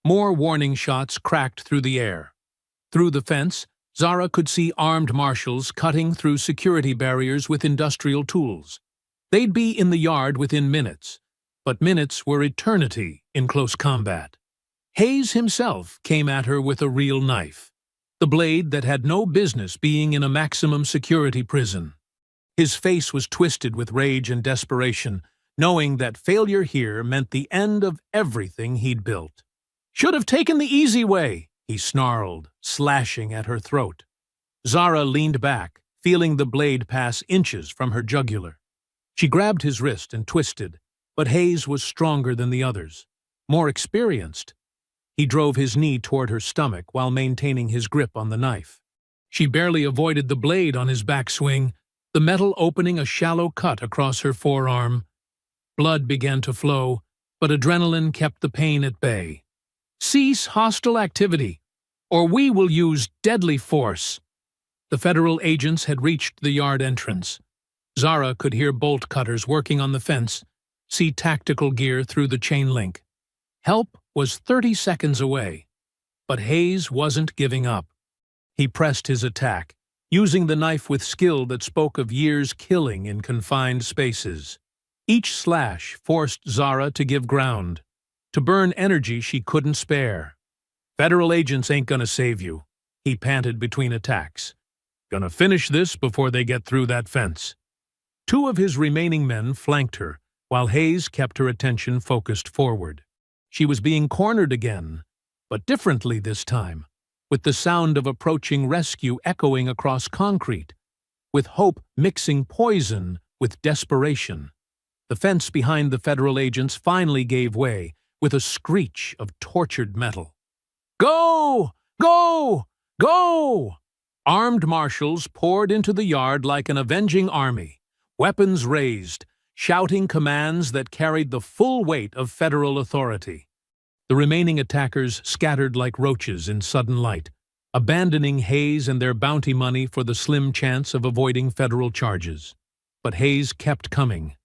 More warning shots cracked through the air. Through the fence, Zara could see armed marshals cutting through security barriers with industrial tools. They'd be in the yard within minutes, but minutes were eternity in close combat. Hayes himself came at her with a real knife, the blade that had no business being in a maximum security prison. His face was twisted with rage and desperation, knowing that failure here meant the end of everything he'd built. "Should have taken the easy way," he snarled, slashing at her throat. Zara leaned back, feeling the blade pass inches from her jugular. She grabbed his wrist and twisted, but Hayes was stronger than the others, more experienced. He drove his knee toward her stomach while maintaining his grip on the knife. She barely avoided the blade on his backswing, the metal opening a shallow cut across her forearm. Blood began to flow, but adrenaline kept the pain at bay. "Cease hostile activity, or we will use deadly force." The federal agents had reached the yard entrance. Zara could hear bolt cutters working on the fence, see tactical gear through the chain link. Help was 30 seconds away, but Hayes wasn't giving up. He pressed his attack, using the knife with skill that spoke of years killing in confined spaces. Each slash forced Zara to give ground, to burn energy she couldn't spare. "Federal agents ain't gonna save you," he panted between attacks. "Gonna finish this before they get through that fence." Two of his remaining men flanked her, while Hayes kept her attention focused forward. She was being cornered again, but differently this time, with the sound of approaching rescue echoing across concrete, with hope mixing poison with desperation. The fence behind the federal agents finally gave way, with a screech of tortured metal. "Go! Go! Go!" Armed marshals poured into the yard like an avenging army, weapons raised, shouting commands that carried the full weight of federal authority. The remaining attackers scattered like roaches in sudden light, abandoning Hayes and their bounty money for the slim chance of avoiding federal charges. But Hayes kept coming,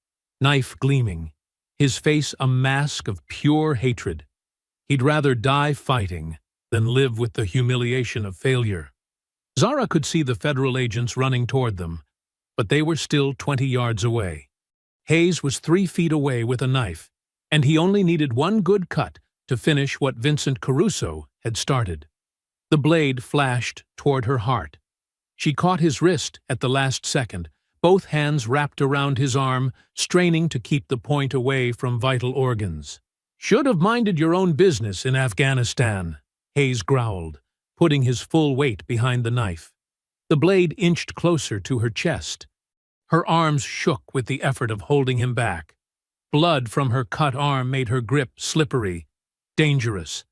knife gleaming, his face a mask of pure hatred. He'd rather die fighting than live with the humiliation of failure. Zara could see the federal agents running toward them, but they were still 20 yards away. Hayes was 3 feet away with a knife, and he only needed one good cut to finish what Vincent Caruso had started. The blade flashed toward her heart. She caught his wrist at the last second, both hands wrapped around his arm, straining to keep the point away from vital organs. "Should have minded your own business in Afghanistan," Hayes growled, putting his full weight behind the knife. The blade inched closer to her chest. Her arms shook with the effort of holding him back. Blood from her cut arm made her grip slippery, dangerous.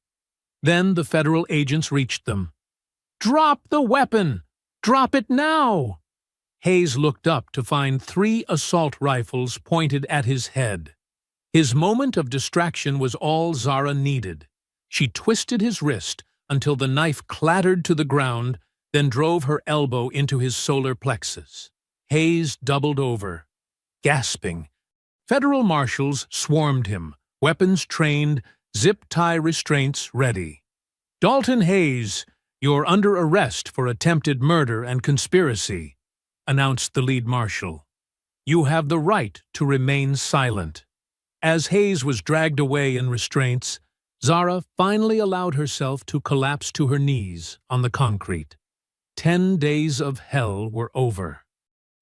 Then the federal agents reached them. "Drop the weapon! Drop it now!" Hayes looked up to find 3 assault rifles pointed at his head. His moment of distraction was all Zara needed. She twisted his wrist until the knife clattered to the ground, then drove her elbow into his solar plexus. Hayes doubled over, gasping. Federal marshals swarmed him, weapons trained, zip-tie restraints ready. "Dalton Hayes, you're under arrest for attempted murder and conspiracy," announced the lead marshal. "You have the right to remain silent." As Hayes was dragged away in restraints, Zara finally allowed herself to collapse to her knees on the concrete. 10 days of hell were over.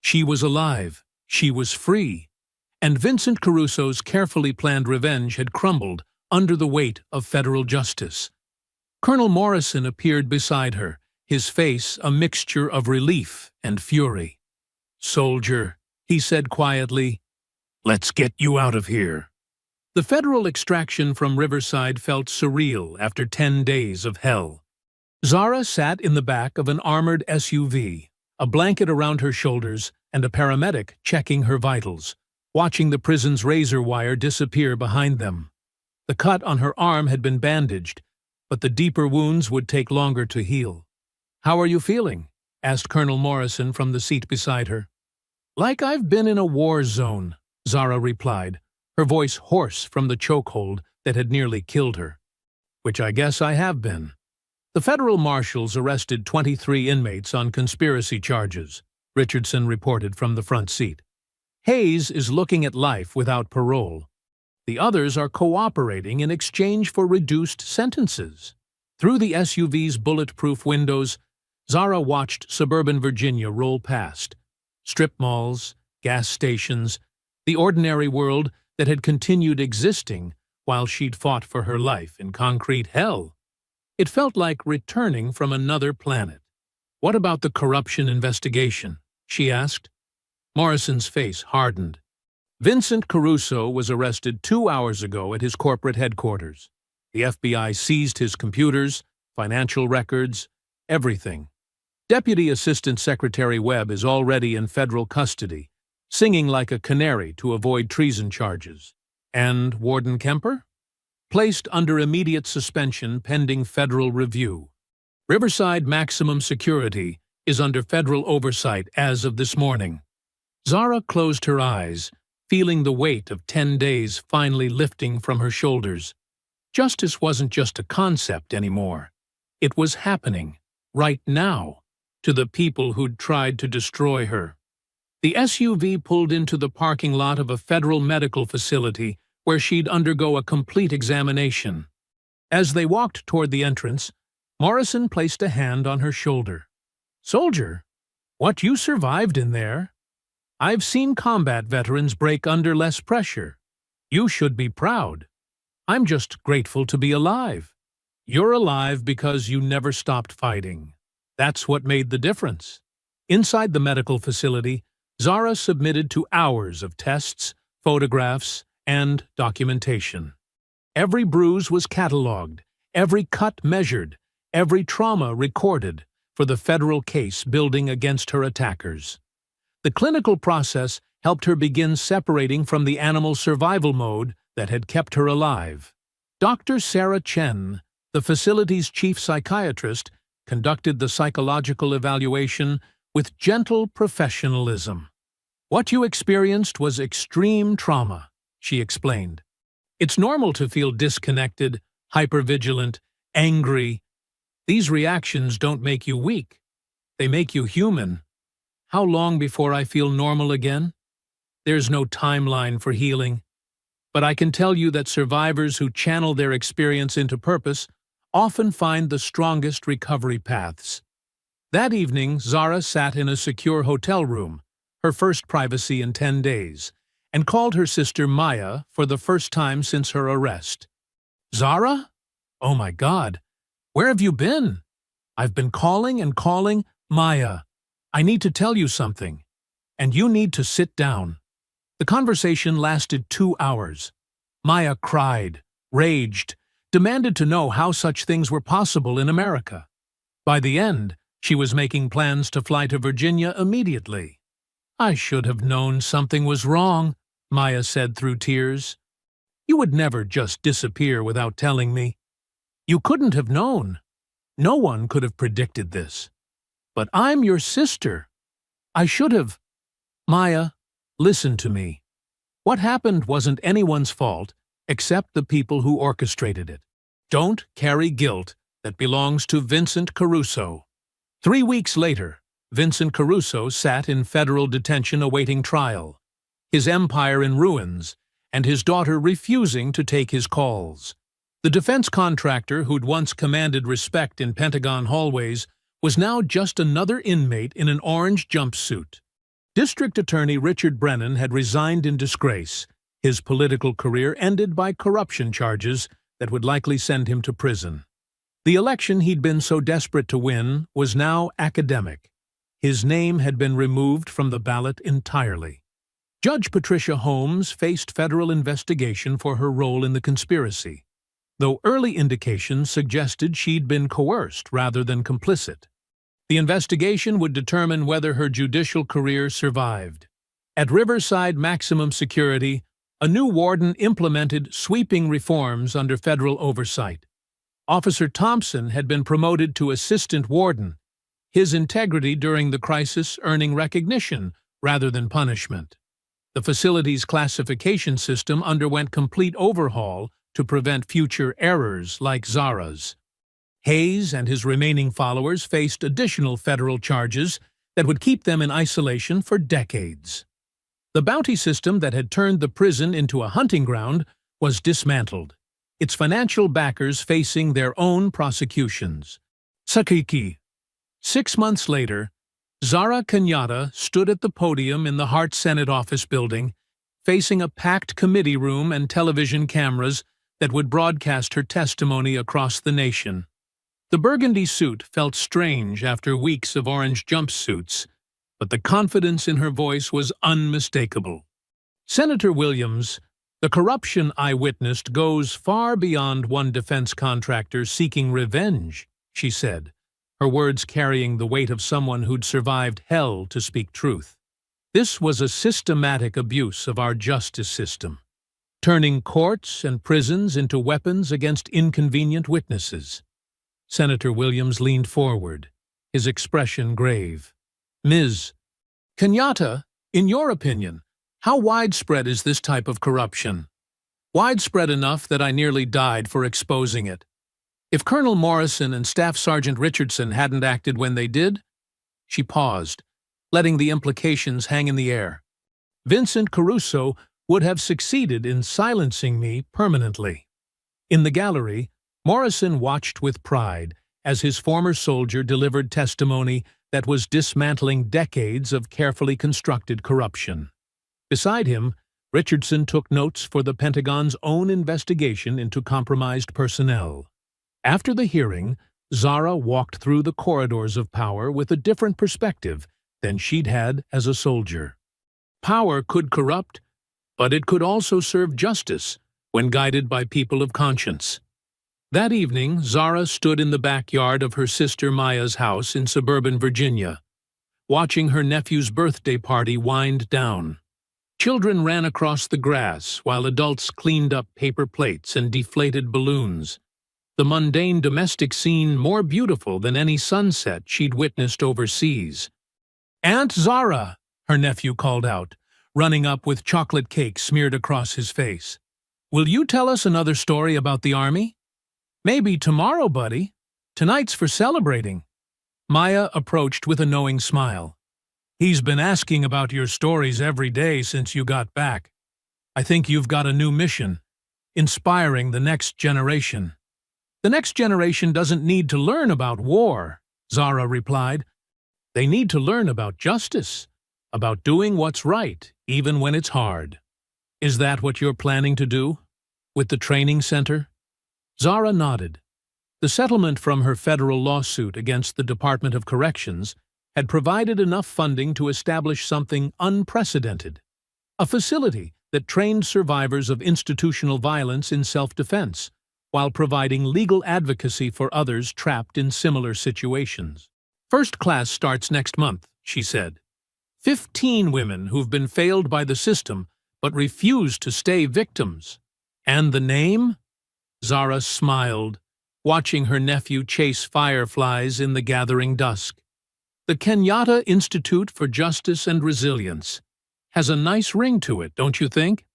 She was alive, she was free, and Vincent Caruso's carefully planned revenge had crumbled under the weight of federal justice. Colonel Morrison appeared beside her, his face a mixture of relief and fury. "Soldier," he said quietly, "let's get you out of here." The federal extraction from Riverside felt surreal after 10 days of hell. Zara sat in the back of an armored SUV, a blanket around her shoulders and a paramedic checking her vitals, watching the prison's razor wire disappear behind them. The cut on her arm had been bandaged, but the deeper wounds would take longer to heal. "How are you feeling?" asked Colonel Morrison from the seat beside her. "Like I've been in a war zone," Zara replied, her voice hoarse from the chokehold that had nearly killed her. "Which I guess I have been." The federal marshals arrested 23 inmates on conspiracy charges, Richardson reported from the front seat. "Hayes is looking at life without parole. The others are cooperating in exchange for reduced sentences." Through the SUV's bulletproof windows, Zara watched suburban Virginia roll past. Strip malls, gas stations, the ordinary world that had continued existing while she'd fought for her life in concrete hell. It felt like returning from another planet. What about the corruption investigation? she asked. Morrison's face hardened. Vincent Caruso was arrested 2 hours ago at his corporate headquarters. The FBI seized his computers, financial records, everything. Deputy Assistant Secretary Webb is already in federal custody, singing like a canary to avoid treason charges. And Warden Kemper? Placed under immediate suspension pending federal review. Riverside Maximum Security is under federal oversight as of this morning. Zara closed her eyes, feeling the weight of 10 days finally lifting from her shoulders. Justice wasn't just a concept anymore. It was happening, right now, to the people who'd tried to destroy her. The SUV pulled into the parking lot of a federal medical facility where she'd undergo a complete examination. As they walked toward the entrance, Morrison placed a hand on her shoulder. "Soldier, what you survived in there? I've seen combat veterans break under less pressure. You should be proud. I'm just grateful to be alive. You're alive because you never stopped fighting. That's what made the difference." Inside the medical facility, Zara submitted to hours of tests, photographs, and documentation. Every bruise was catalogued, every cut measured, every trauma recorded for the federal case building against her attackers. The clinical process helped her begin separating from the animal survival mode that had kept her alive. Dr. Sarah Chen, the facility's chief psychiatrist, conducted the psychological evaluation with gentle professionalism. "What you experienced was extreme trauma," she explained. "It's normal to feel disconnected, hypervigilant, angry. These reactions don't make you weak. They make you human. How long before I feel normal again? There's no timeline for healing. But I can tell you that survivors who channel their experience into purpose often find the strongest recovery paths." That evening, Zara sat in a secure hotel room, her first privacy in 10 days, and called her sister Maya for the first time since her arrest. "Zara? Oh my God, where have you been? I've been calling and calling. Maya, I need to tell you something, and you need to sit down." The conversation lasted 2 hours. Maya cried, raged, demanded to know how such things were possible in America. By the end, she was making plans to fly to Virginia immediately. "I should have known something was wrong," Maya said through tears. "You would never just disappear without telling me. You couldn't have known. No one could have predicted this. But I'm your sister. I should have." "Maya, listen to me. What happened wasn't anyone's fault except the people who orchestrated it. Don't carry guilt that belongs to Vincent Caruso." 3 weeks later, Vincent Caruso sat in federal detention awaiting trial, his empire in ruins, and his daughter refusing to take his calls. The defense contractor who'd once commanded respect in Pentagon hallways was now just another inmate in an orange jumpsuit. District Attorney Richard Brennan had resigned in disgrace, his political career ended by corruption charges that would likely send him to prison. The election he'd been so desperate to win was now academic. His name had been removed from the ballot entirely. Judge Patricia Holmes faced federal investigation for her role in the conspiracy, though early indications suggested she'd been coerced rather than complicit. The investigation would determine whether her judicial career survived. At Riverside Maximum Security, a new warden implemented sweeping reforms under federal oversight. Officer Thompson had been promoted to assistant warden, his integrity during the crisis earning recognition rather than punishment. The facility's classification system underwent complete overhaul to prevent future errors like Zara's. Hayes and his remaining followers faced additional federal charges that would keep them in isolation for decades. The bounty system that had turned the prison into a hunting ground was dismantled, its financial backers facing their own prosecutions. Sakiki. 6 months later, Zara Kenyatta stood at the podium in the Hart Senate office building, facing a packed committee room and television cameras that would broadcast her testimony across the nation. The burgundy suit felt strange after weeks of orange jumpsuits, but the confidence in her voice was unmistakable. "Senator Williams, the corruption I witnessed goes far beyond one defense contractor seeking revenge," she said, her words carrying the weight of someone who'd survived hell to speak truth. "This was a systematic abuse of our justice system, turning courts and prisons into weapons against inconvenient witnesses." Senator Williams leaned forward, his expression grave. "Ms. Kenyatta, in your opinion, how widespread is this type of corruption?" "Widespread enough that I nearly died for exposing it. If Colonel Morrison and Staff Sergeant Richardson hadn't acted when they did..." She paused, letting the implications hang in the air. "Vincent Caruso would have succeeded in silencing me permanently." In the gallery, Morrison watched with pride as his former soldier delivered testimony that was dismantling decades of carefully constructed corruption. Beside him, Richardson took notes for the Pentagon's own investigation into compromised personnel. After the hearing, Zara walked through the corridors of power with a different perspective than she'd had as a soldier. Power could corrupt, but it could also serve justice when guided by people of conscience. That evening, Zara stood in the backyard of her sister Maya's house in suburban Virginia, watching her nephew's birthday party wind down. Children ran across the grass while adults cleaned up paper plates and deflated balloons, the mundane domestic scene more beautiful than any sunset she'd witnessed overseas. "Aunt Zara," her nephew called out, running up with chocolate cake smeared across his face. "Will you tell us another story about the Army?" "Maybe tomorrow, buddy. Tonight's for celebrating." Maya approached with a knowing smile. "He's been asking about your stories every day since you got back. I think you've got a new mission, inspiring the next generation." "The next generation doesn't need to learn about war," Zara replied. "They need to learn about justice, about doing what's right, even when it's hard." "Is that what you're planning to do? With the training center?" Zara nodded. The settlement from her federal lawsuit against the Department of Corrections had provided enough funding to establish something unprecedented, a facility that trained survivors of institutional violence in self-defense, while providing legal advocacy for others trapped in similar situations. "First class starts next month," she said. 15 women who've been failed by the system but refuse to stay victims. "And the name?" Zara smiled, watching her nephew chase fireflies in the gathering dusk. "The Kenyatta Institute for Justice and Resilience. Has a nice ring to it, don't you think?"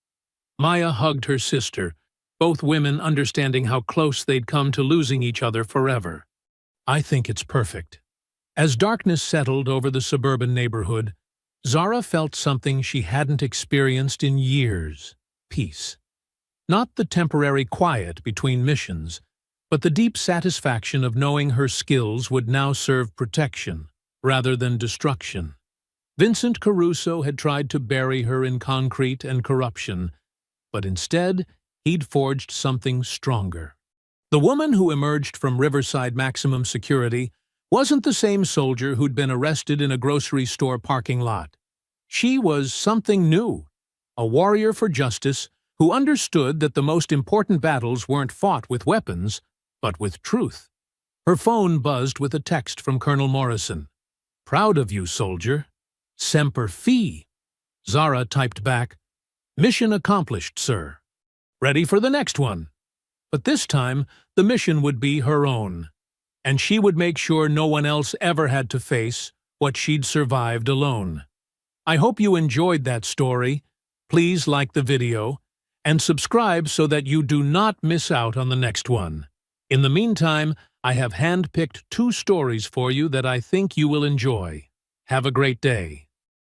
Maya hugged her sister, both women understanding how close they'd come to losing each other forever. "I think it's perfect." As darkness settled over the suburban neighborhood, Zara felt something she hadn't experienced in years: peace. Not the temporary quiet between missions, but the deep satisfaction of knowing her skills would now serve protection, rather than destruction. Vincent Caruso had tried to bury her in concrete and corruption, but instead, he'd forged something stronger. The woman who emerged from Riverside Maximum Security wasn't the same soldier who'd been arrested in a grocery store parking lot. She was something new, a warrior for justice who understood that the most important battles weren't fought with weapons, but with truth. Her phone buzzed with a text from Colonel Morrison. "Proud of you, soldier. Semper Fi." Zara typed back, "Mission accomplished, sir. Ready for the next one." But this time, the mission would be her own, and she would make sure no one else ever had to face what she'd survived alone. I hope you enjoyed that story. Please like the video and subscribe so that you do not miss out on the next one. In the meantime, I have handpicked 2 stories for you that I think you will enjoy. Have a great day.